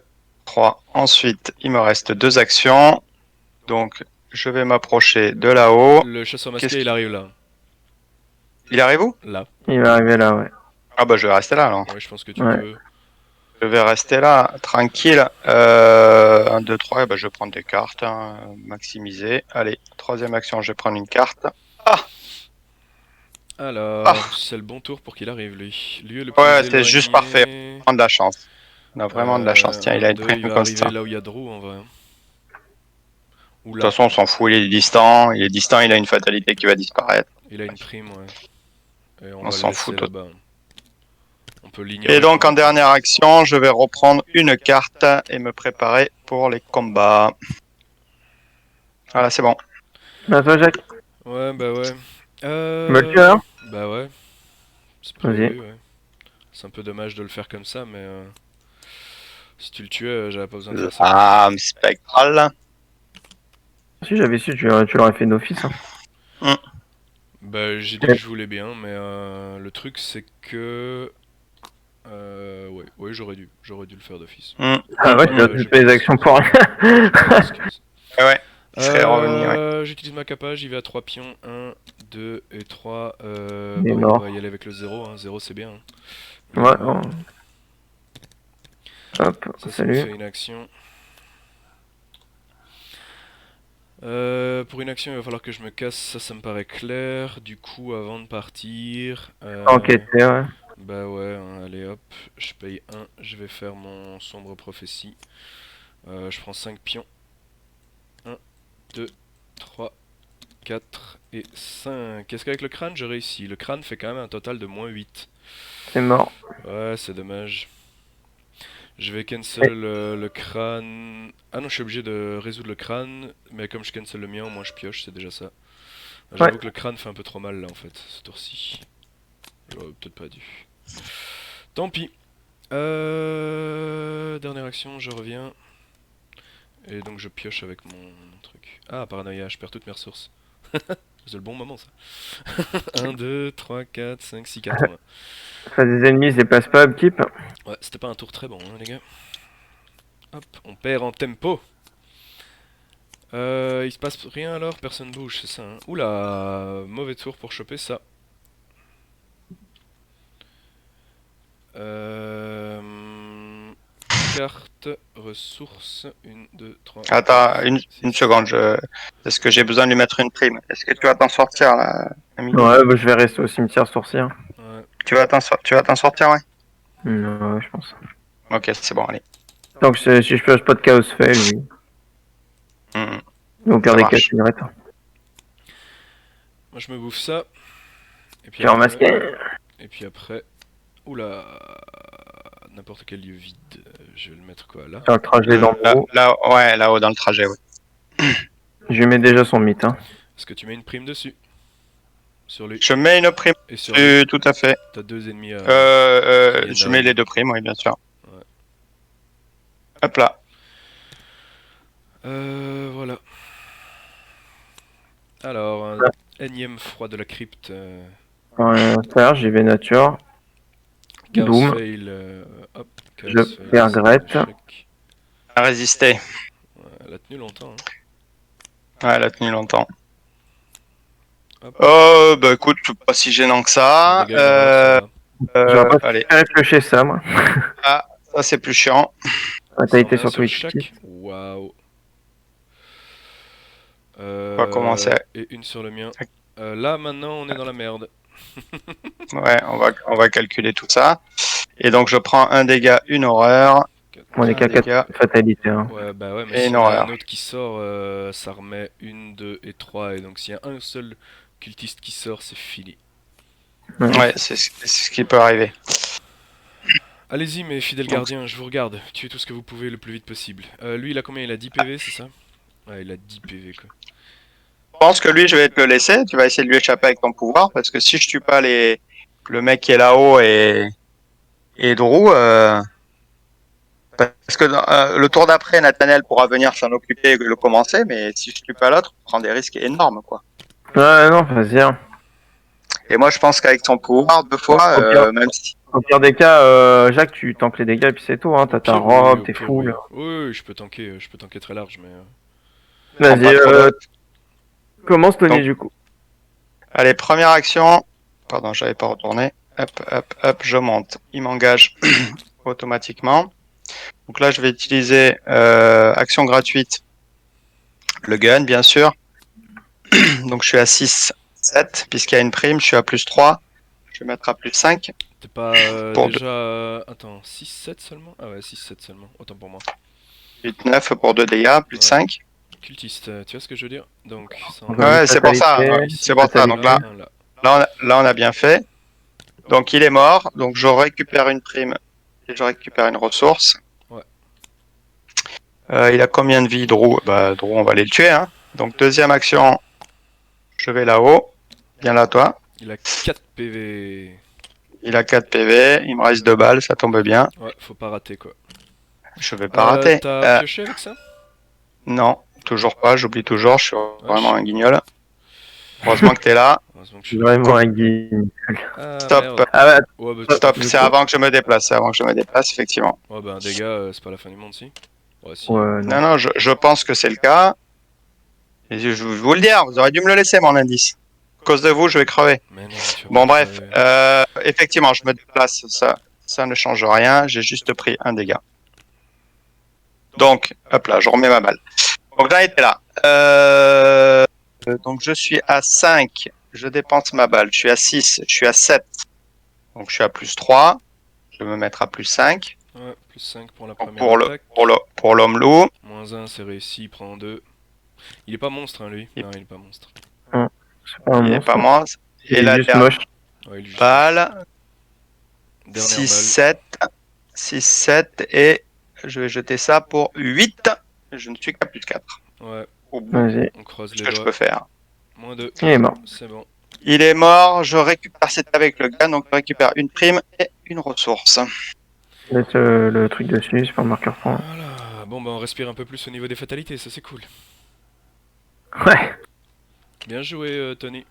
3. Ensuite, il me reste deux actions. Donc, je vais m'approcher de là-haut. Le chasseur Qu'est-ce masqué, il qu'il... arrive là. Il arrive où? Là. Il va arriver là, ouais. Ah bah je vais rester là alors. Ouais, je pense que tu Ouais. peux. Je vais rester là, tranquille. 1, 2, 3, bah, je vais prendre des cartes, hein, maximiser. Allez, troisième action, je vais prendre une carte. Ah, Alors, ah, c'est le bon tour pour qu'il arrive, lui. Lieu le ouais, plus c'est juste parfait. éloigné. On a de la chance. On a vraiment de la chance. Tiens, il a 1, une 2, prime il va comme ça. arriver De là où il y a Drew en vrai. Ou toute là. façon, on s'en fout, il est distant. Il est distant, il a une fatalité qui va disparaître. Il a une prime, ouais. Et on On va le s'en laisser fout tout. là-bas. On peut Et l'ignorer donc, en complètement. dernière action, je vais reprendre une carte et me préparer pour les combats. Voilà, c'est bon. Bah toi, Jacques, Ouais, bah ouais. me le tue alors. Bah ouais, c'est Vas-y. prévu, ouais. C'est un peu dommage de le faire comme ça, mais si tu le tuais, j'avais pas besoin de faire ça. L'arme spectrale. Si j'avais su, tu l'aurais fait d'office, hein. Hmm, Bah j'ai dit que je voulais bien, mais le truc c'est que... ouais, ouais j'aurais dû le faire d'office. hmm, Ah ouais, hmm. tu as J'ai toutes pas les actions pour rien. J'ai pas d'excuses. Ouais, il serait revenu, ouais. J'utilise ma capa, j'y vais à 3 pions. 1, 2 et 3. Il est Bah on va mort. y aller avec le 0, hein. 0 c'est bien, hein. Il est Ouais, mort. hop, Ça nous salut. fait une action. Pour une action, il va falloir que je me casse, ça me paraît clair. Du coup, avant de partir, Enquêter, ouais. bah ouais, hein, allez hop, je paye 1, je vais faire mon sombre prophétie. Je prends 5 pions. 1, 2, 3, 4 et 5. Qu'est-ce qu'avec le crâne, je réussis? Le crâne fait quand même un total de -8. C'est mort. Ouais, c'est dommage. Je vais Et- cancel le crâne. Ah non, je suis obligé de résoudre le crâne, mais comme je cancel le mien, au moins je pioche, c'est déjà ça. Ouais. J'avoue que le crâne fait un peu trop mal là en fait, ce tour-ci. J'aurais peut-être pas dû. Tant pis. Dernière action, je reviens. Et donc je pioche avec mon truc. Ah, paranoïa, je perds toutes mes ressources. C'est le bon moment ça. 1, 2, 3, 4, 5, 6, 80. Face des ennemis, se déplace pas, upkeep. Ouais, c'était pas un tour très bon, hein, les gars. Hop, on perd en tempo. Il se passe rien alors, personne bouge, c'est ça, hein. Oula, mauvais tour pour choper ça. Euh... carte, ressources, 1, 2, 3. Attends, une seconde. Est-ce que j'ai besoin de lui mettre une prime? Est-ce que tu vas t'en sortir là, ami? Ouais, bah, je vais rester au cimetière sourcir. Ouais. Tu vas t'en sortir, ouais? Ouais, je pense. Ok, c'est bon, allez. Tant que si je pioche pas de chaos fait, lui. Hmm, Au pire ça des cas, marche. je finirai. Moi je me bouffe ça. Et puis J'ai remasqué. Et puis après. Oula. N'importe quel lieu vide. Je vais le mettre quoi là? Sur le trajet d'en haut. Ouais, là-haut dans le trajet, ouais. Je lui mets déjà son mythe. Hein. Est-ce que tu mets une prime dessus? Sur lui. Je mets une prime Et sur lui, dessus, tout à fait. t'as 2 ennemis à. viennent Je mets d'arriver. les 2 primes, oui, bien sûr. Ouais. Hop là. Voilà. Alors, un énième froid de la crypte. Faire, j'y vais nature. Chaos Boom. fail. Hop. Chaos Je fail, perds c'est un Grette. échec. À résister. Ouais, elle a tenu longtemps. Hein. Ouais, elle a tenu longtemps. Hop. Bah écoute, pas si gênant que Son ça. dégât est mort, ça va. J'aurais pas Allez. fait piocher ça, moi. Ah, ça c'est plus chiant. T'as été 120 sur sur Twitch. chaque. Waouh. On va commencer. Et une sur le mien. Là, maintenant, on est dans la merde. Ouais, on va calculer tout ça. Et donc je prends un dégât, une horreur. On est Un qu'à dégât 4 fatalités. Hein. Ouais, bah ouais, mais et s'il une y en a un horreur. autre qui sort, ça remet 1, 2 et 3. Et donc, s'il y a un seul cultiste qui sort, c'est fini. Ouais, c'est ce qui peut arriver. Allez-y, mes fidèles Donc- gardiens, je vous regarde. Tuez tout ce que vous pouvez le plus vite possible. Lui, il a combien? Il a 10 PV, c'est ça? Ouais, il a 10 PV, quoi. Je pense que lui, je vais te le laisser. Tu vas essayer de lui échapper avec ton pouvoir. Parce que si je tue pas le mec qui est là-haut et Drew, parce que le tour d'après, Nathaniel pourra venir s'en occuper et le commencer. Mais si je tue pas l'autre, on prend des risques énormes, quoi. Ouais, non, vas-y. Hein. Et moi, je pense qu'avec son pouvoir, 2 fois, même si. Au pire des cas, Jacques, tu tankes les dégâts et puis c'est tout. Hein. T'as ta Pire, oui, robe, au t'es pire, full. oui, je peux tanker très large, mais... Prends Vas-y, pas trop de... commence Tony Donc- du coup. Allez, première action. Pardon, j'avais pas retourné. Hop, hop, hop, je monte. Il m'engage automatiquement. Donc là, je vais utiliser action gratuite. Le gun, bien sûr. Donc je suis à 6, 7. Puisqu'il y a une prime, je suis à plus 3. Je vais mettre à plus 5. T'es pas Pour déjà... Attends, 6-7 seulement? Ah ouais, 6-7 seulement, autant pour moi. 8, 9 pour 2 dégâts, plus Ouais. 5. Cultiste, tu vois ce que je veux dire? Donc, ça On en va est Ouais, mettre c'est pour ça. fatalité, Ouais, c'est pour ça. Donc là, un là. là, on a bien fait. Donc il est mort. Donc je récupère une prime et je récupère une ressource. Ouais. Il a combien de vie, Drew? Bah, Drew, on va aller le tuer. Hein. Donc deuxième action, je vais là-haut. Viens là, toi. Il a 4 PV. Il a 4 PV. Il me reste 2 balles. Ça tombe bien. Ouais, faut pas rater, quoi. Je vais pas rater. T'as pioché avec ça? Non, toujours pas. J'oublie toujours. Je suis vraiment Wesh. un guignol. Heureusement que t'es là. Heureusement que je suis là. vraiment un guigne. Ah, Stop. merde. Ah bah, Ouais, bah, Stop. Du C'est coup- avant que je me déplace. C'est avant que je me déplace, effectivement. Ouais, bah, un dégât, c'est pas la fin du monde, si. Ouais, si. ouais, non. Non, non, je pense que c'est le cas. Et je vous le dire, vous auriez dû me le laisser, mon indice. À cause de vous, je vais crever. Mais non, tu vas Bon, pas bref. crever. Effectivement, je me déplace. Ça ne change rien. J'ai juste pris un dégât. Donc, hop là, je remets ma balle. Donc, j'en étais là. Donc, je suis à 5. Je dépense ma balle. Je suis à 6. Je suis à 7. Donc, je suis à plus 3. Je vais me mettre à plus 5. Ouais, plus 5 pour la Donc, première attaque. pour l'homme loup. Moins 1, c'est réussi, il prend 2. Il est pas monstre, hein, lui. Il- Non, il est pas monstre. C'est pas un Il est monstre. pas moins. Il Et est la juste dernière moche. Ouais, il est juste... balle. Dernière 6, balle. 7. 6, 7. Et je vais jeter ça pour 8. Je ne suis qu'à plus 4. Ouais, Au bout. Vas-y. on croise Ce les que je doigts. peux faire. Moins 2. Il est mort. C'est bon. Il est mort, je récupère, c'est avec le gars, donc je récupère une prime et une ressource. Laisse le truc dessus, c'est pas un marqueur point. Voilà. Bon, bah, on respire un peu plus au niveau des fatalités, ça c'est cool. Ouais. Bien joué, Tony.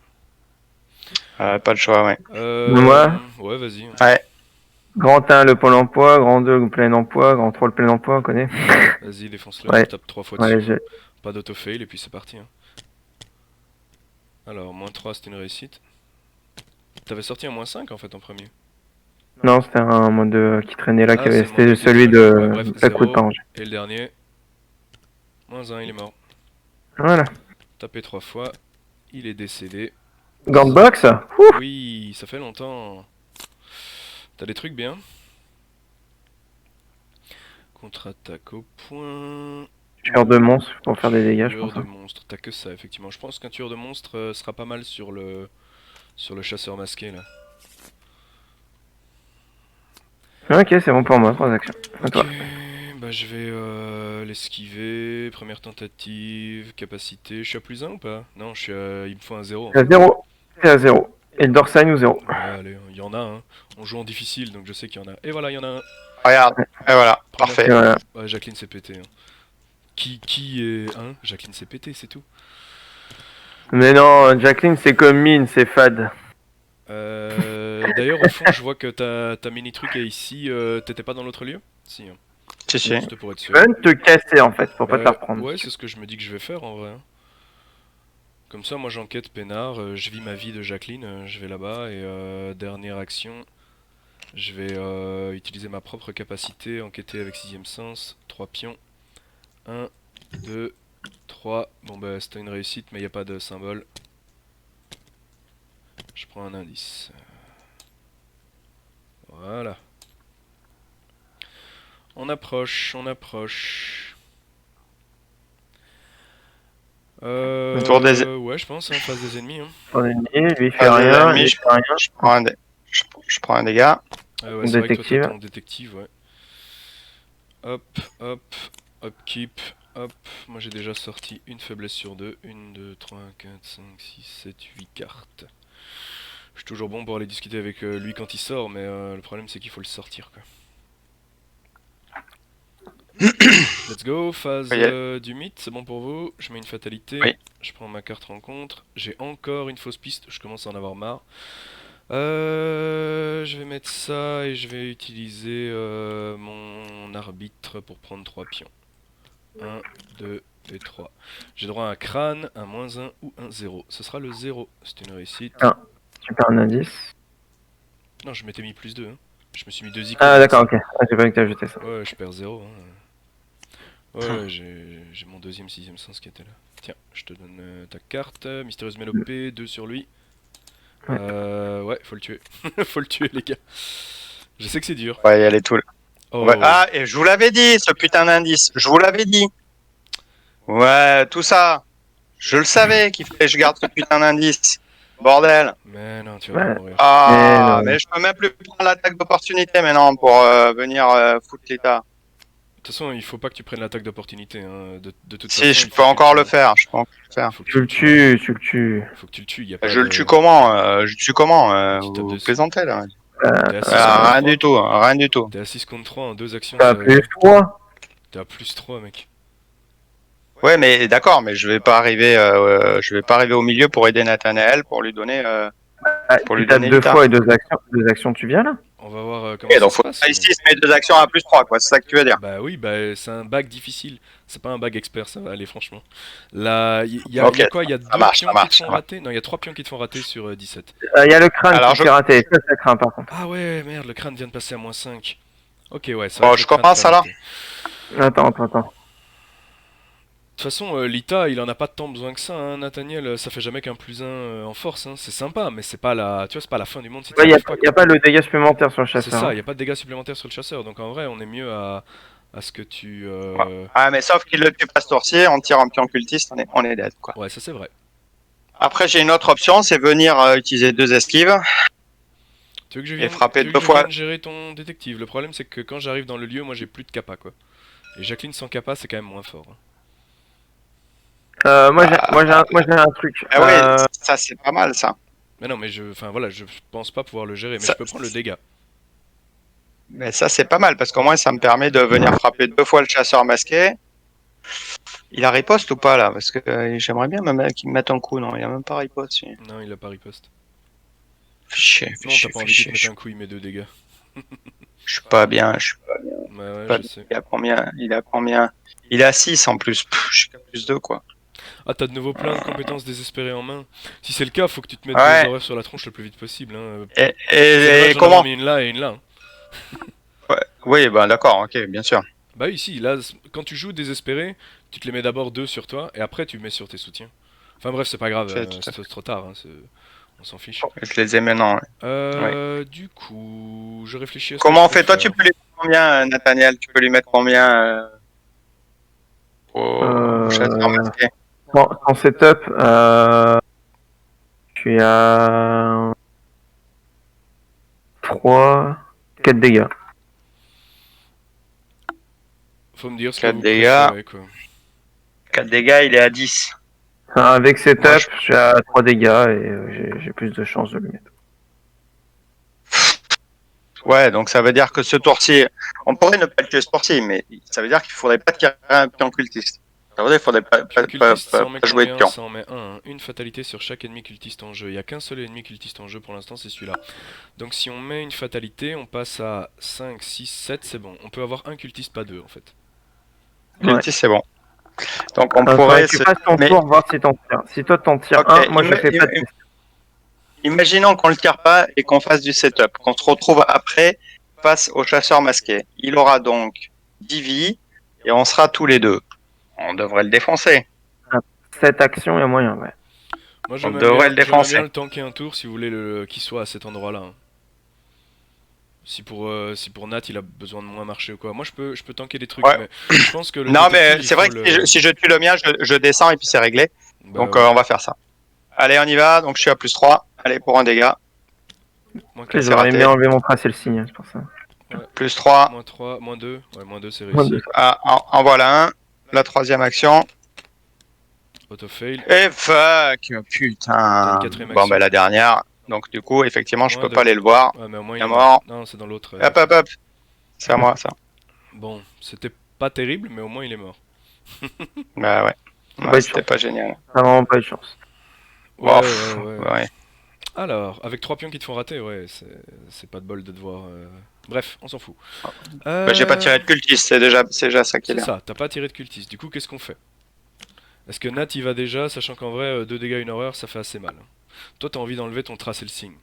Pas le choix, ouais. Moi Ouais, vas-y. Grand 1, le pôle emploi. Grand 2, le plein emploi. Grand 3, le plein emploi, on connaît. Vas-y, défonce-le. Ouais. Tape 3 fois Ouais, dessus. je... Pas d'auto-fail, et puis c'est parti. Hein. Alors, moins 3, c'était une réussite. T'avais sorti un moins 5 en fait en premier. Non, c'était un mode qui traînait là, Ah, c'est le c'était mode celui auto, ouais, de bref, la coup de 0. pinge. Et le dernier, -1, il est mort. Voilà. Tapé 3 fois, il est décédé. Gantbox. Oui, ça fait longtemps. T'as des trucs bien. Contre-attaque au point. Tueur de monstres pour faire des dégâts, je Tueur pense. de Hein. monstres, t'as que ça effectivement. Je pense qu'un tueur de monstres sera pas mal sur le chasseur masqué là. Ok, c'est bon pour moi, 3 actions. À Ok, toi. bah je vais l'esquiver. Première tentative, capacité. Je suis à +1 ou pas? Non, il me faut un 0 en C'est à fait. 0. C'est à 0. Et le dorsal ou 0. Ouais, allez, il y en a un. On joue en difficile donc je sais qu'il y en a. Et voilà, il y en a un. Regarde, et voilà, Première parfait. Et voilà. Ouais, Jacqueline s'est pété. Hein. Qui est. Hein? Jacqueline s'est pété, c'est tout. Mais non, Jacqueline, c'est comme mine, c'est fade. D'ailleurs, au fond, je vois que ta mini truc est ici. T'étais pas dans l'autre lieu? Si, hein. Si, si. C'était pour être Tu sûr. peux même te casser en fait, pour pas te la Bah, reprendre. ouais, c'est ce que je me dis que je vais faire en vrai. Hein. Comme ça, moi j'enquête peinard, je vis ma vie de Jacqueline, je vais là-bas et dernière action, je vais utiliser ma propre capacité, enquêter avec sixième sens, 3 pions, 1, 2, 3, bon bah c'était une réussite mais il n'y a pas de symbole. Je prends un indice. Voilà. On approche, on approche. Autour des Ouais, je pense, en face des ennemis. Hein. On est lié, lui il fait phases des rien, ennemis, lui il fait rien. je prends je prends un dégât. Ouais, c'est vrai que toi Détective. t'as ton détective, ouais. Hop, hop, upkeep, hop. Moi j'ai déjà sorti une faiblesse sur deux. 1, 2, 3, 4, 5, 6, 7, 8 cartes. Je suis toujours bon pour aller discuter avec lui quand il sort, mais le problème c'est qu'il faut le sortir quoi. Let's go, phase Oui, du mythe, c'est bon pour vous. Je mets une fatalité, oui. je prends ma carte rencontre. J'ai encore une fausse piste, je commence à en avoir marre. Je vais mettre ça et je vais utiliser mon arbitre pour prendre 3 pions. 1, 2 et 3. J'ai droit à un crâne, un -1 ou un 0. Ce sera le 0. C'est une réussite. Ah. Tu perds un indice. Non, je m'étais mis +2. Hein. Je me suis mis 2 icônes. Ah pour d'accord, ça. ok. Ah, j'ai pas vu que t'as ajouté ça. Ouais, je perds 0. Hein. Ouais, j'ai mon deuxième, sixième sens qui était là. Tiens, je te donne ta carte. Mystérieuse mélopée, 2 sur lui. Ouais, faut le tuer. Faut le tuer, les gars. Je sais que c'est dur. Ouais, y aller tout. Oh. Ouais. Ah, et je vous l'avais dit, ce putain d'indice. Je vous l'avais dit. Ouais, tout ça. Je le savais qu'il fallait que je garde ce putain d'indice. Bordel. Mais non, tu vas Ouais. pas mourir. Ah, non. mais je peux même plus prendre l'attaque d'opportunité maintenant pour venir foutre l'état. De toute façon, il faut pas que tu prennes l'attaque d'opportunité. Hein. De toute Si, façon, je il faut peux que encore tu le faire. Je peux encore le faire. Il faut que Tu le tu le tues. tues, tu le tues. Faut que tu le tues. Y a pas Je le de... tue comment Je le tue comment Tu tapes Vous dessus. plaisantez là. T'es à 6 Ah, contre rien 3. du tout, rien du tout. T'es à 6 contre 3 en 2 actions. T'as plus 3. T'es à +3, mec. Ouais, mais d'accord, mais je vais pas arriver au milieu pour aider Nathanaël pour lui donner, Ah, pour tu lui tapes donner 2 l'état. fois et 2 actions. 2 actions, tu viens là. On va voir comment Ok, ça donc se faut passe. que mais- ici mes deux actions à +3, quoi. C'est ça que tu veux dire. Bah oui, bah c'est un bag difficile. C'est pas un bag expert, ça va aller, franchement. Là, Ok, y a quoi? Il y a 2 marche, pions ça qui marche, te font ça marche. rater? Non, il y a 3 pions qui te font rater sur 17. Il y a le crâne Alors, qui s'est raté. Ça craint par contre. Ah ouais, merde, le crâne vient de passer à -5. Ok, ouais, c'est Bon, vrai que je le crâne commence fait alors. rater. Attends. De toute façon, Lita, il en a pas tant besoin que ça, hein, Nathaniel. Ça fait jamais qu'un +1 en force, hein. C'est sympa, mais c'est pas la, tu vois, c'est pas la fin du monde si tu Il n'y a, arrives pas, y a quoi. pas le dégât supplémentaire sur le C'est chasseur. ça, Hein. il y a pas de dégâts supplémentaires sur le chasseur, donc en vrai, on est mieux à ce que tu. Ah, mais sauf qu'il le tue pas ce tour-ci, on tire un pion cultiste, on est dead, quoi. Ouais, ça c'est vrai. Après, j'ai une autre option, c'est venir utiliser 2 esquives. Tu veux que je Et vienne, frapper tu veux deux que je fois. vienne gérer ton détective? Le problème, c'est que quand j'arrive dans le lieu, moi j'ai plus de capa, quoi. Et Jacqueline sans capa, c'est quand même moins fort. Hein. Moi j'ai un truc. Ah ouais, ça c'est pas mal, ça. Mais non, mais enfin voilà, je pense pas pouvoir le gérer, mais Ça- je peux prendre le dégât. Mais ça c'est pas mal, parce qu'au moins ça me permet de venir frapper 2 fois le chasseur masqué. Il a riposte ou pas là? Parce que j'aimerais bien qu'il me mette un coup, non? Il a même pas riposte. Lui. Non, il a pas riposte. Fais Non, chier, t'as pas fais envie qu'il chier. te mette un coup, il met 2 dégâts. Je suis pas bien, je suis Ouais, ouais, pas je bien. sais. Il a combien? Il a 6 en plus. Je suis qu'à +2, quoi. Ah, t'as de nouveau plein de compétences désespérées en main. Si c'est le cas, faut que tu te mettes Ouais. deux horreurs sur la tronche le plus vite possible. Hein. Et, C'est et, dommage et d'en avoir comment? mis une là et une là. Hein. Ouais. Oui, bah d'accord, ok, bien sûr. Bah oui, si, là, quand tu joues désespéré, tu te les mets d'abord deux sur toi et après tu mets sur tes soutiens. Enfin bref, c'est pas grave, C'est tout à c'est trop tard, hein, on s'en fiche. Je les ai maintenant. Ouais. Du coup, je réfléchis à ce que Comment je on peux fait? Toi, faire. tu peux lui mettre combien, Nathaniel? Tu peux lui mettre combien au chasseur Euh, masqué? en setup, je suis à 3, 4 dégâts. Faut me dire ce que 4 vous dégâts. préférez, quoi. 4 dégâts, il est à 10. Enfin, avec Moi, setup, je suis à 3 dégâts et j'ai plus de chances de le mettre. Ouais, donc ça veut dire que ce tour-ci, on pourrait ne pas le tuer ce tour-ci, mais ça veut dire qu'il faudrait pas tirer un pion cultiste. Ça veut dire qu'il faudrait Pion cultiste, ça en met pas jouer de combien? pion. Ça en met un. Hein. Une fatalité sur chaque ennemi cultiste en jeu. Il y a qu'un seul ennemi cultiste en jeu pour l'instant, c'est celui-là. Donc si on met une fatalité, on passe à 5, 6, 7, c'est bon. On peut avoir un cultiste, pas deux en fait. Ouais. Cultiste, c'est bon. Donc on Faudrait pourrait que tu se... fasses ton Mais, tour, voir si t'en tires. Si toi t'en tires ok, un, moi je fais pas de test. imaginons qu'on le tire pas et qu'on fasse du setup, qu'on se retrouve après face au chasseur masqué. Il aura donc 10 vies et on sera tous les deux. On devrait le défoncer. Cette action, il y a moyen, ouais. Moi On devrait le j'aimerais bien défoncer. le tanker un tour si vous voulez qu'il soit à cet endroit-là. Hein. Si pour Nat il a besoin de moins marcher ou quoi. Moi je peux tanker des trucs, Ouais. mais je pense que le Non, côté mais kill, il c'est vrai faut que le... si je tue le mien, je descends et puis c'est réglé. Bah Donc ouais. on va faire ça. Allez, on y va. Donc je suis à plus 3. Allez, pour un dégât. Moins Après, 4, C'est j'aurais raté. bien enlevé mon tracer le signe, c'est pour ça. Plus 3. moins 3, moins 2. Ouais, moins 2 c'est Moins réussi. deux. Ah, en voilà un. La troisième action. Auto-fail. Et fuck, T'as une putain. quatrième Bon, action. ben la dernière. Donc du coup, effectivement, je Moins peux 2. pas aller le voir. Ouais, mais au moins Il il est est mort. mort. Non, c'est dans l'autre. Hop, hop, hop. C'est à moi, ça. Bon, c'était pas terrible, mais au moins il est mort. Bah ouais. Pas Ouais, de c'était chance. pas génial. T'as vraiment pas de chance. Ouais, Bon, ouais. ouais. Alors, avec 3 pions qui te font rater, ouais, c'est pas de bol de devoir. Bref, on s'en fout. Bah, j'ai pas tiré de cultiste, c'est déjà ça qui est C'est bien. ça, t'as pas tiré de cultiste. Du coup, qu'est-ce qu'on fait? Est-ce que Nat y va déjà, sachant qu'en vrai, 2 dégâts, une horreur, ça fait assez mal. Toi, t'as envie d'enlever ton tracer le signe.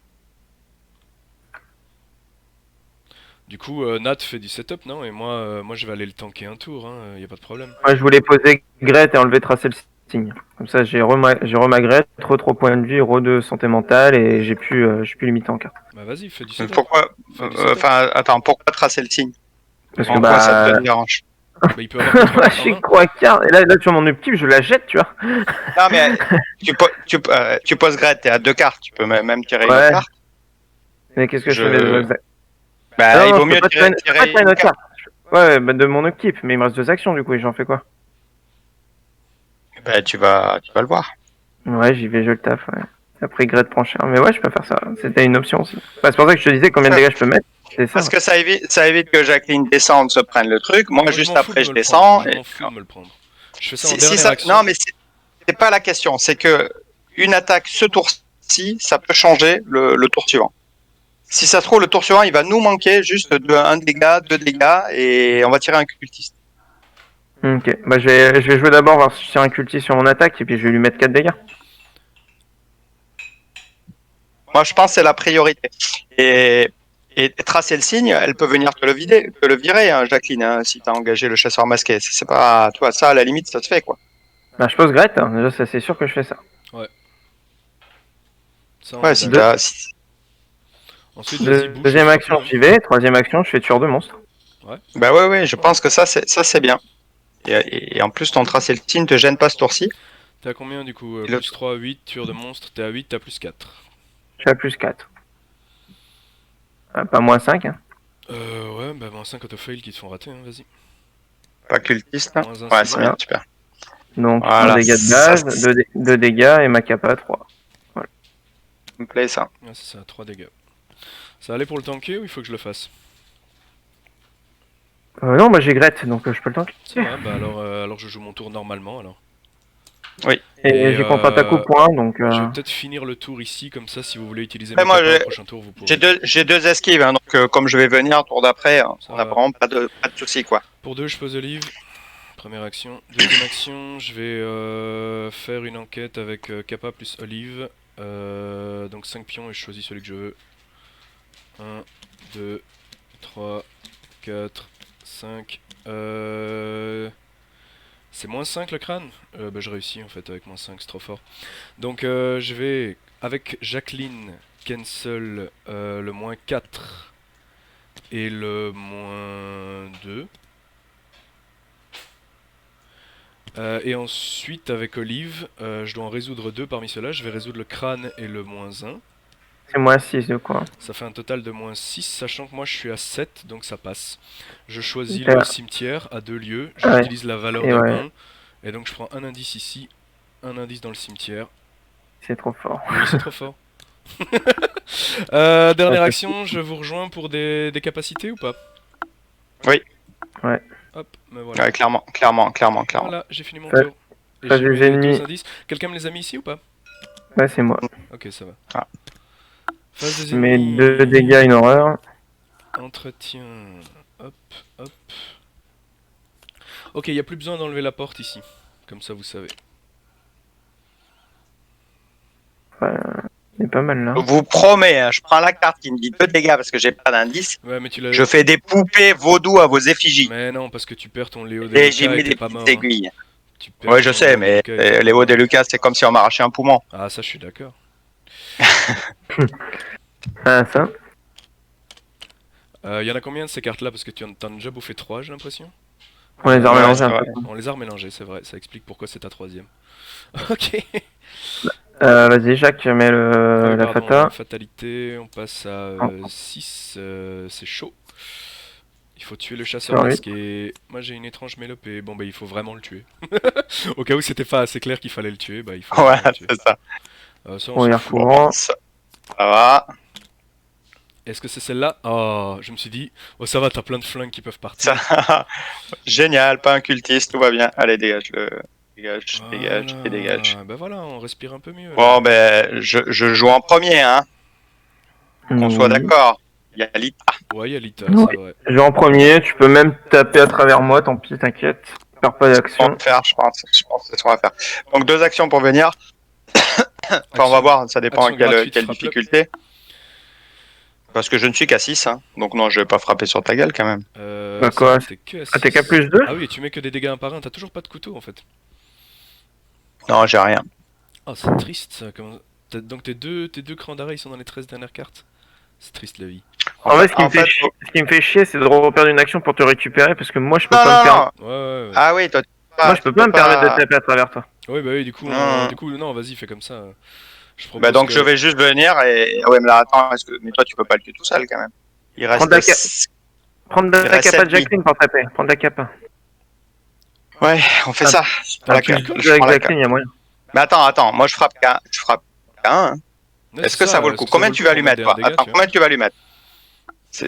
Du coup, Nat fait du setup, non? Et moi, je vais aller le tanker un tour, hein, y a pas de problème. Moi, je voulais poser Gret et enlever tracer le signe. Comme ça, j'ai rema Gret, trop points de vie, de santé mentale et j'ai pu limiter en carte. Bah vas-y, fais du setup. Pourquoi Fais du setup. Enfin, attends, pourquoi tracer le signe? Parce En que quoi ça bah, te dérange? Bah, il peut avoir que 3 moi, cartes je en suis main. 3 cartes et là tu vois mon upkeep, je la jette, tu vois. Non, mais tu poses Gret, t'es à 2 cartes, tu peux même tirer une autre Ouais. carte. Mais qu'est-ce que je Je- fais des autres Bah, Non, il non, vaut je peux mieux pas tirer, je peux pas tirer une une autre carte. carte. Ouais, bah, de mon upkeep, mais il me reste 2 actions du coup et j'en fais quoi? Bah, tu vas le voir. Ouais, j'y vais, je le taffe, ouais. Après, Gret prend cher. Mais ouais, je peux faire ça. C'était une option aussi. Bah, c'est pour ça que je te disais combien de dégâts je peux mettre. C'est ça. Parce que ça évite que Jacqueline descende, se prenne le truc. Moi, Moi, je juste m'en fous de après, me je le prendre. descends. Je Et... m'en fous de me le prendre. Je fais ça en Si dernière ça... action. Non, mais c'est pas la question. C'est que une attaque ce tour-ci, ça peut changer le tour suivant. Si ça se trouve, le tour suivant, il va nous manquer juste de 1 dégât, 2 dégâts, et on va tirer un cultiste. Ok. Bah, je vais jouer d'abord, voir si je tire un cultiste sur mon attaque et puis je vais lui mettre 4 dégâts. Moi, je pense que c'est la priorité. Et tracer le signe, elle peut venir te le virer, hein, Jacqueline, hein, si t'as engagé le chasseur masqué. C'est pas, tu vois, ça, à la limite, ça se fait, quoi. Bah, je pose Gret. Hein. Déjà, ça, c'est sûr que je fais ça. Ça, on Ouais, est si d'accord. t'as, si- Ensuite, vas-y, bouge. Deuxième s'il te action, plaît, j'y vais. Troisième action, je fais tueur de monstre. bah ouais, je pense que ça, c'est bien. Et en plus, ton tracer le signe te gêne pas ce tour-ci. T'es à combien du coup? Le- Plus 3, 8, tueur de monstre. T'es à 8, t'as plus 4. Je suis à plus 4. Ah, pas moins 5. Hein. Ouais, bah moins 5 auto-fail qui te font rater, hein, vas-y. Pas cultiste. Hein. Moins 1, Ouais, c'est c'est bon. bien, super. Donc, Voilà, 1 dégât de ça, base, 2 dégâts et ma capa à 3. me plaît, ça. Ouais, c'est ça, 3 dégâts. Ça allait pour le tanker ou il faut que je le fasse? Non, moi j'ai Gret, donc je peux le tanker. Ça va, bah alors je joue mon tour normalement alors. Et, Et, j'ai contre-attaque au point, donc... Je vais peut-être finir le tour ici, comme ça si vous voulez utiliser Ouais, mes moi, capas j'ai- au prochain tour, vous pourrez. J'ai deux esquives, hein, donc comme je vais venir tour d'après, Ça on a va. vraiment pas de soucis, quoi. Pour 2, je pose Olive. Première action. Deuxième action, je vais faire une enquête avec Kappa plus Olive. Donc 5 pions et je choisis celui que je veux. 1, 2, 3, 4, 5. C'est moins 5 le crâne? Bah je réussis en fait avec moins 5, c'est trop fort. Donc je vais avec Jacqueline cancel le moins 4 et le moins 2. Et ensuite avec Olive, je dois en résoudre 2 parmi ceux-là. Je vais résoudre le crâne et le moins 1. C'est moins 6 de quoi. Ça fait un total de moins 6, sachant que moi je suis à 7, donc ça passe. Je choisis Super. le cimetière à 2 lieux, Ouais. j'utilise la valeur Et de ouais. 1, et donc je prends un indice ici, un indice dans le cimetière. C'est trop fort. Oui, c'est trop fort. Dernière action, je vous rejoins pour des capacités ou pas? Oui. Ouais. Hop, me voilà. Ouais, clairement. Voilà, j'ai fini mon Phase- tour. Et phase j'ai des mis les ennemis. 2 indices. Quelqu'un me les a mis ici ou pas? Ouais, c'est moi. Ok, ça va. Ah. Phase des Je mets ennemis. 2 dégâts, une horreur. Entretien. Hop, hop. Ok, il n'y a plus besoin d'enlever la porte ici. Comme ça, vous savez. C'est pas mal là. Je vous promets, hein, je prends la carte qui me dit 2 dégâts parce que j'ai pas d'indice. Ouais, mais tu l'as. Je fais des poupées vaudou à vos effigies. Mais non, parce que tu perds ton Léo Et j'ai Deluca mis et des t'es pas petites mort. Hein. aiguilles. Tu perds Ouais, je ton sais, Léo mais Deluca et t'es pas Léo mort. Deluca, c'est comme si on m'arrachait un poumon. Ah, ça, je suis d'accord. Ah, ça. Il y en a combien de ces cartes-là? Parce que tu en as déjà bouffé 3, j'ai l'impression. On les a Ouais, remélangés c'est un vrai. peu. On les a remélangés, c'est vrai. Ça explique pourquoi c'est ta 3ème. Ok. Vas-y, Jacques, mets la Pardon, fata. fatalité, on passe à Oh. 6, c'est chaud. Il faut tuer le chasseur Sur lui. masqué. Moi j'ai une étrange mélope et bon bah il faut vraiment le tuer. Au cas où c'était pas assez clair qu'il fallait le tuer, bah il faut Ouais, vraiment le tuer. c'est ça. Ça on On s'en est fout. courant. Ça va. Est-ce que c'est celle-là? Oh, je me suis dit, oh ça va, t'as plein de flingues qui peuvent partir. Ça... Génial, pas un cultiste, tout va bien. Allez, dégage-le. Dégage, dégage, et dégage. Bah voilà, on respire un peu mieux. Là. Bon, ben, je joue en premier, hein. Qu'on soit Oui. d'accord. Il y a Lita. Ouais, il y a Lita, Ouais. c'est vrai. Je vais en premier, tu peux même taper à travers moi, tant pis, t'inquiète. Faire pas On d'action. va faire, je pense. Je pense que c'est ce qu'on va faire. Donc, 2 actions pour venir. Enfin, on va Action- voir, ça dépend à action gratuite, quelle frappe-le. difficulté. Parce que je ne suis qu'à 6, hein. Donc non, je vais pas frapper sur ta gueule quand même. Bah quoi, T'es que à Ah, t'es qu'à 6. plus 2? Ah oui, et tu mets que des dégâts un par un, t'as toujours pas de couteau en fait. Non, j'ai rien. Oh, c'est triste ça. Donc tes deux crans d'arrêt ils sont dans les 13 dernières cartes. C'est triste la vie. En fait, ce qui en me fait fait, chier, ce qui me fait chier, c'est de reperdre une action pour te récupérer, parce que moi, je peux non, pas me non, permettre. non. Ouais. Ah oui, toi, Moi, je peux pas me permettre de taper à travers toi. Oui, bah oui, du coup, Hmm. non, vas-y, fais comme ça. Je propose Bah donc que- je vais juste venir et ah ouais mais là attends mais toi tu peux pas le tuer tout seul quand même. Il Prends de la reste Prendre de Il la reste capa de 7 billes. Jacqueline pour taper. Prendre de la capa. Ouais, on fait Ah, ça. T'as La plus carte. de Je avec prends la Jacqueline, il y a moyen. Mais attends, moi je frappe qu'un hein. Ouais, Est-ce c'est que ça vaut le est-ce coup? que ça vaut Combien le tu coup vas pour lui mettre des toi? dégâts, Attends, tu vois combien tu vas lui mettre?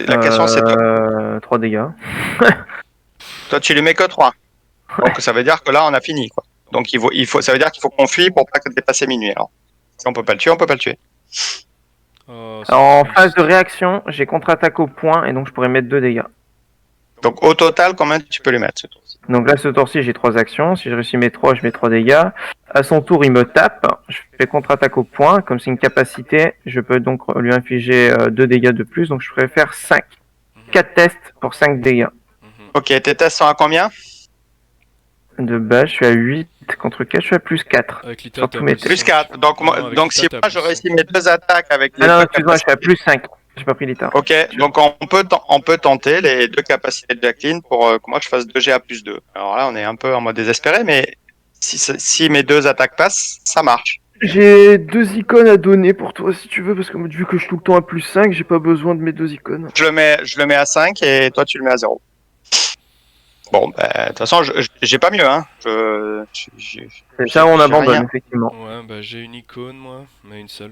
La question c'est toi. 3 dégâts. Toi tu lui mets que 3. Donc ça veut dire que là on a fini quoi. Donc ça veut dire qu'il faut qu'on fuit pour pas que dépasser minuit alors. Si on peut pas le tuer, on peut pas le tuer. Oh, c'est En triste. phase de réaction, j'ai contre-attaque au point et donc je pourrais mettre 2 dégâts. Donc au total combien tu peux lui mettre ce tour-ci? Donc là, ce tour-ci, j'ai 3 actions. Si je réussis mes 3, je mets 3 dégâts. À son tour, il me tape. Je fais contre-attaque au point. Comme c'est une capacité, je peux donc lui infliger 2 dégâts de plus. Donc je pourrais faire 5. 4 tests pour 5 dégâts. Mhm. Ok, tes tests sont à combien? De base, je suis à 8 contre 4, je suis à plus 4. Avec Lita, Sur t'es à tous mes plus Plus 5. 4. Donc, Non, avec donc Lita, si t'es à moi plus je 5. réussis mes 2 attaques avec les Ah non, deux excuse-moi, je suis à capacités. plus 5. J'ai pas pris l'état. Ok, donc on peut tenter les 2 capacités de Jacqueline pour que moi je fasse 2 GA plus 2. Alors là, on est un peu en mode désespéré, mais si mes 2 attaques passent, ça marche. J'ai 2 icônes à donner pour toi si tu veux, parce que vu que je suis tout le temps à plus 5, j'ai pas besoin de mes 2 icônes. Je le mets à 5 et toi tu le mets à 0. Bon, de toute façon, j'ai pas mieux, hein. C'est ça, on j'ai abandonne, rien. effectivement. Ouais, bah j'ai une icône moi, mais une seule.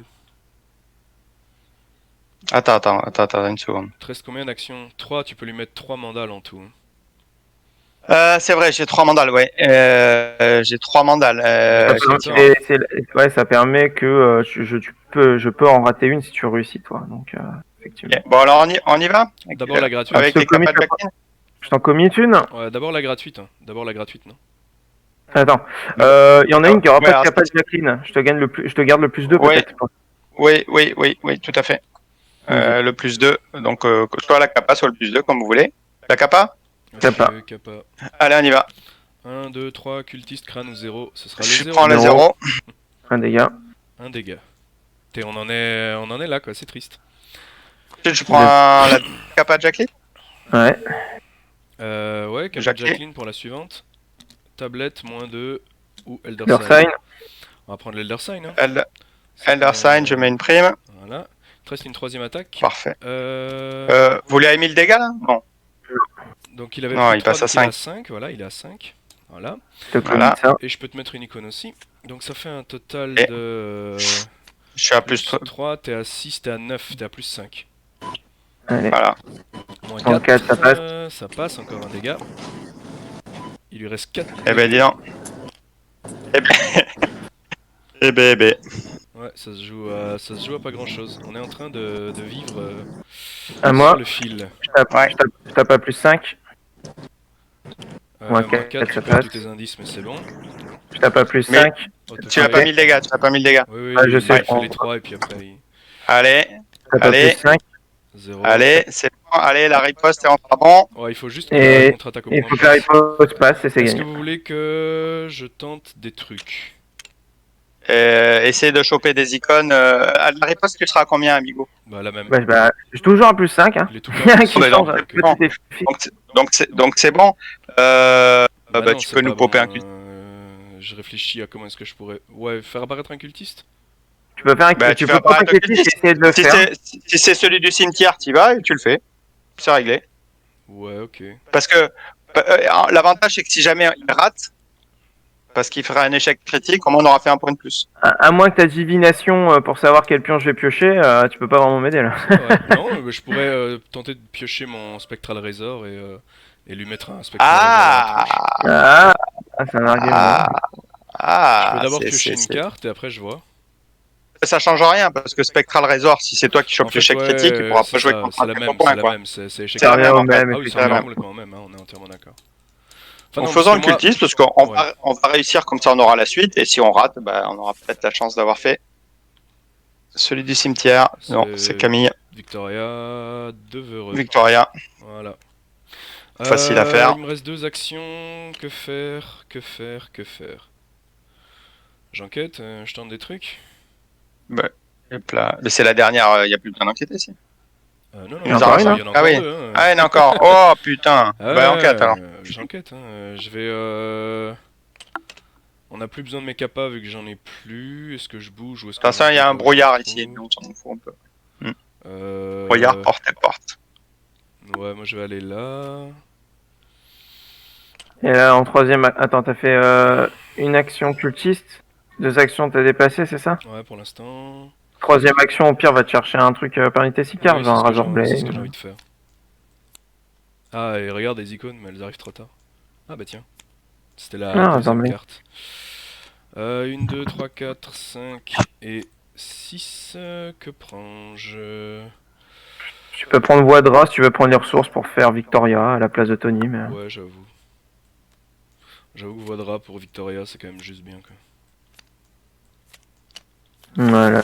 Attends, une seconde. Il te reste combien d'actions? 3, tu peux lui mettre 3 mandales en tout. Hein. C'est vrai, j'ai 3 mandales, ouais. J'ai 3 mandales. Ouais, ça permet que je peux en rater une si tu réussis, toi. Donc, effectivement. Ok. Bon, alors on y va D'abord la gratuite. avec Ce les comic, capas de Jacqueline. Je t'en commis une. Ouais, d'abord la gratuite, hein. D'abord la gratuite, non? Attends, il y en a une qui aura pas de capa de Jacqueline. Je te garde le plus 2 Ouais. peut-être. Oui, tout à fait. Le plus 2, donc soit la capa, soit le plus 2, comme vous voulez. La capa? Capa. Ok, capa. Allez, on y va. 1, 2, 3, cultiste, crâne ou 0. Ce sera le Je 0. prends le Zéro. 0. Un dégât. Un dégât. On en est là, quoi, c'est triste. Je prends la capa de Jacqueline. Ouais. Ouais, capa Jacqueline. Jacqueline pour la suivante. Tablette, -2 ou Elder Leur Sign. sign. On va prendre l'Elder Sign. Hein. Elder Sign, je mets une prime. Voilà. Il te reste une troisième attaque. Parfait. Euh... Vous lui avez mis le dégât là? Non. Donc il avait Non, pris il 3, passe à donc il est 5. à 5. Voilà, il est à 5. Voilà. Je te commis Voilà. ça. Et je peux te mettre une icône aussi. Donc ça fait un total Et de... Je suis à plus 3, t'es à 6, t'es à 9, t'es à plus 5. Allez. Voilà. Moins En 4, quatre, ça passe. ça passe, encore un dégât. Il lui reste 4. Eh ben, dis donc. Eh ben. Ouais, ça se joue à pas grand chose. On est en train de vivre À sur moi. le fil. Ouais. Je tape à plus 5. Moins Moins quatre, 4, tu ça perds passe. tous tes indices, mais c'est bon. Je tape à plus Mais- 5. Tu n'as pas mis le dégât, tu n'as pas mis le dégât. Oui, Ah, je sais, il fait on- les 3 et puis après, Allez, Je tape à Allez. plus 5. 0. allez, c'est bon. Allez, la riposte est en bon. Ouais, il faut juste que Et- la contre-attaque au Il point faut que la passe. riposte passe et c'est Est-ce que gagné. vous voulez que je tente des trucs? Essaye de choper des icônes. À la riposte, tu seras à combien, amigo? Bah, la même. Je suis toujours à plus 5. Hein. Il est tout Il y a un le qui mais change. non, un non. petit défi. Donc c'est bon. Bah, tu peux nous popper un cul. Je réfléchis à comment est-ce que je pourrais... Ouais, faire apparaître un cultiste? Tu peux faire un Bah, tu tu peux fais prendre un apparaître le critique et cultiste. essayer de le Si faire. c'est celui du cimetière, tu y vas et tu le fais. C'est réglé. Ouais, ok. Parce que l'avantage, c'est que si jamais il rate, parce qu'il ferait un échec critique, au moins on aura fait un point de plus. À moins que ta divination pour savoir quel pion je vais piocher, tu peux pas vraiment m'aider là. C'est vrai. Non, mais je pourrais tenter de piocher mon Spectral Razor et lui mettre un Spectral Razor dans la tronche. C'est un argument. Je peux d'abord c'est- piocher c'est- une carte et après je vois. Ça change rien, parce que Spectral Razor, si c'est toi qui chopes En fait, l'échec ouais, critique, il pourra c'est pas jouer ça, contre c'est un la très même, bon point, c'est la quoi. même, c'est échec C'est la critique. même, au en fait. même, Ah oui, ça la revient même. complètement au même, hein, on est entièrement d'accord. Enfin, En non, faisant parce le que moi- cultiste, parce qu'on Ouais. on va réussir, comme ça on aura la suite, et si on rate, bah, on aura peut-être la chance d'avoir fait celui du cimetière. Non, c'est Camille, Victoria, Devereux. Victoria. Voilà. Facile à faire. Il me reste 2 actions. Que faire? Que faire? Que faire? J'enquête, je tente des trucs. Hop là. Mais c'est la dernière, il n'y a plus besoin d'enquêter, si. Non, Il y en a encore une, il y en a Ah encore oui. 2. Hein. Ah, il y en a encore. Oh, putain. Ah Bah, ouais, enquête, alors. J'enquête, hein. Je vais. On n'a plus besoin de mes capas vu que j'en ai plus. Est-ce que je bouge ou est-ce que. Attention, je il y a un bouge pas, brouillard je sais pas ici, trop. mais on s'en fout un peu. Euh... Brouillard, porte et porte. Ouais, moi je vais aller là. Et là, en troisième, attends, t'as fait une action cultiste, 2 actions t'as déplacé, c'est ça? Ouais, pour l'instant. Troisième action, au pire, va te chercher un truc parité Sicard, Oui, genre un c'est ce que Razor c'est ce que j'ai Blade. envie de faire. Ah, et regarde les icônes, mais elles arrivent trop tard. Ah bah tiens. C'était la Ah, deuxième attendez. carte. 1, 2, 3, 4, 5 et 6. Que prends-je? Tu peux prendre Voie de Ras si tu veux prendre les ressources pour faire Victoria à la place de Tony, mais... Ouais, j'avoue. J'avoue que Voidra pour Victoria, c'est quand même juste bien, quoi. Voilà.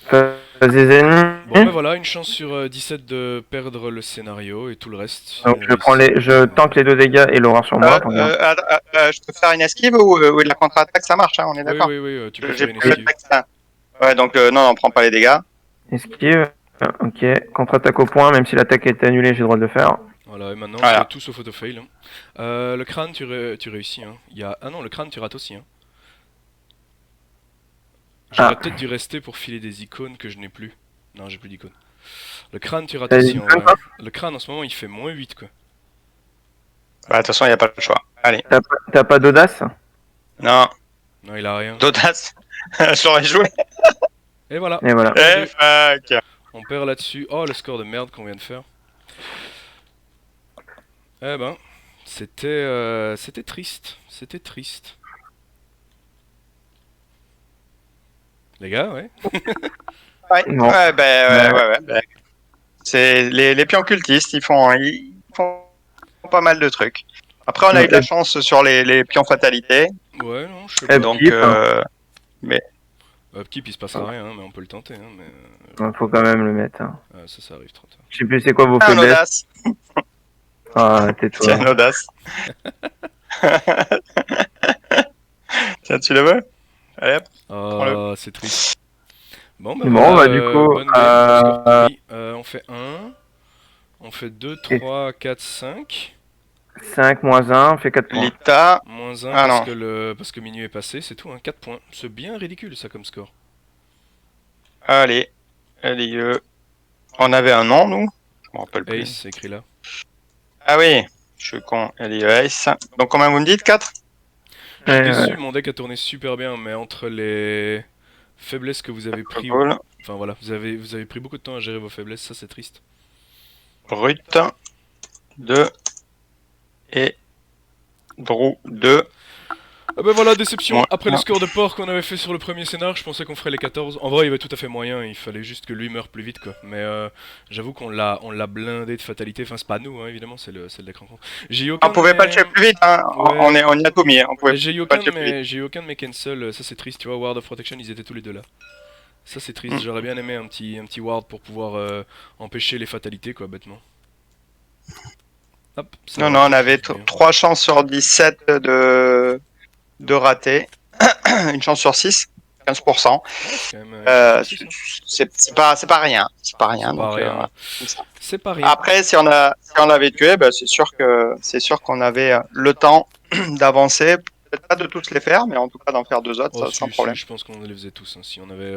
Phase des ennemis. Bon, ben voilà, une chance sur 17 de perdre le scénario et tout le reste. Donc on je tank les 2 dégâts et l'horreur sur moi. pour dire. Je peux faire une esquive ou de la contre-attaque, ça marche, hein, on est Oui, d'accord. oui, tu peux J'ai faire une pris esquive. l'attaque, ça. Ouais, donc non, on prend pas les dégâts. Esquive. Ok. Contre-attaque au point, même si l'attaque est annulée, j'ai le droit de le faire. Voilà, et maintenant, Voilà. c'est tout sauf autofail. Hein. Le crâne, tu réussis. Hein. Ah non, le crâne, tu rates aussi. Hein. J'aurais peut-être dû rester pour filer des icônes que je n'ai plus. Non, j'ai plus d'icônes. Le crâne, tu rates T'as des aussi. En icônes, vrai. Le crâne, en ce moment, il fait -8, quoi. Bah, de toute façon, il n'y a pas le choix. Allez. T'as pas d'audace? Non, Non, il a rien. d'audace. Je l'aurais joué. Et voilà. Et voilà. Eh, fuck. On perd là-dessus. Oh, le score de merde qu'on vient de faire. Eh ben, c'était triste. C'était triste. Les gars, ouais. Ouais, Non. ouais. C'est les pions cultistes, ils font pas mal de trucs. Après, on a eu de la chance sur les pions fatalité. Ouais, non, je sais pas. Donc, Upkeep, il se passera rien, hein, mais on peut le tenter. Hein, mais, Faut quand même le mettre. Hein. ça arrive trop tard. Je sais plus c'est quoi vos un faiblesses. audace. Ah, tais-toi. Tiens, un audace. Tiens, tu le veux? Allez hop. Ah, c'est triste. Bon, bah, Bon, voilà, bah, du coup, bonne game, score pourri. On fait 1, on fait 2, Et- 3, 4, 5. 5 moins 1, fait 4 points. Lita. Moins 1 Ah, parce non. parce que minuit est passé, c'est tout, hein, 4 points. C'est bien ridicule ça comme score. Allez. Allez, on avait un nom, nous? Je me rappelle plus. Ace, c'est écrit là. Ah oui. Je suis con. Allez, Ace. Donc, combien vous me dites? 4? Je suis Ouais, déçu, mon deck a tourné super bien, mais entre les faiblesses que vous avez pris, Cool. enfin voilà, vous avez pris beaucoup de temps à gérer vos faiblesses, ça c'est triste. Brut. 2. Et Drew 2. Ah ben voilà, déception. Ouais. Après le score de port qu'on avait fait sur le premier scénar, je pensais qu'on ferait les 14. En vrai, il y avait tout à fait moyen, il fallait juste que lui meure plus vite quoi. Mais j'avoue qu'on l'a blindé de fatalité. Enfin, c'est pas nous, hein, évidemment, c'est le deck rencontre. J'ai eu aucun On pouvait de pas le mes- tuer plus vite, hein. Ouais. On y a tout mis. On pouvait J'ai eu pas aucun le de tuer plus vite. j'ai eu aucun de mes cancel, ça c'est triste, tu vois, Ward of Protection, ils étaient tous les deux là. Ça c'est triste, Mm. j'aurais bien aimé un petit ward pour pouvoir empêcher les fatalités quoi, bêtement. Hop, ça Non, va, non, on avait c'est bien. 3 chances sur 17 de rater. Une chance sur 6. 15%. Ouais, c'est quand même une chance sur six, hein. C'est pas rien. C'est pas rien. C'est pas Donc, rien. voilà, comme ça. C'est pas rien. Après, si on l'avait tué, bah, c'est sûr qu'on avait le temps d'avancer. Peut-être pas de tous les faire, mais en tout cas d'en faire 2 autres, Oh, ça, sans si, problème. je pense qu'on les faisait tous. Hein. Si on avait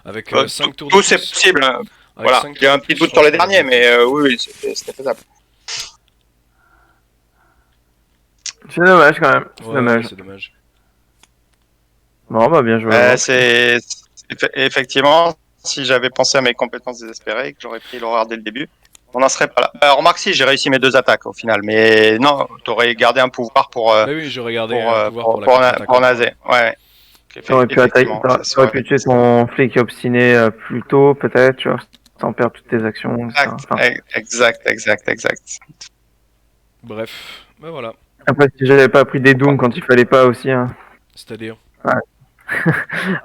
avec 5 tours de Tout c'est plus. possible. Avec Voilà. 5 Il y a tours un de petit plus, doute sur les franchement, derniers, on les mais fait. oui, c'était faisable. C'est dommage quand même. C'est Ouais, dommage. c'est dommage. Bon, bah, bien joué. à vous. Effectivement, si j'avais pensé à mes compétences désespérées, que j'aurais pris l'horreur dès le début, on n'en serait pas là. Remarque si, j'ai réussi mes 2 attaques au final, mais non, t'aurais gardé un pouvoir pour Bah oui, j'aurais gardé un pouvoir pour la pour contre-attaque. en naser. Ouais. T'aurais pu attaquer, Effectivement, ça t'aurais serait pu tuer ton flic obstiné plus tôt, peut-être, tu vois, sans perdre toutes tes actions, etc. Enfin, exact. Bref, bah voilà. après, si j'avais pas pris des dooms quand il fallait pas aussi, hein. C'est-à-dire.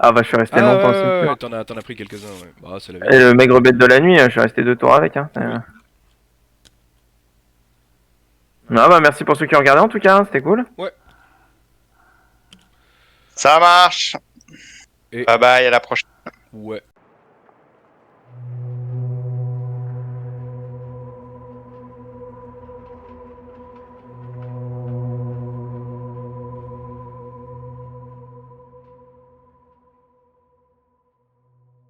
Ah bah, je suis resté Ah longtemps au ouais, cimetière. ouais, t'en as pris quelques-uns, ouais. Bah, c'est la Et vie. le maigre bête de la nuit, je suis resté 2 tours avec, hein. Oui. Non, bah, merci pour ceux qui ont regardé en tout cas, hein, c'était cool. Ça marche. Et- Bye bye, à la prochaine. Ouais.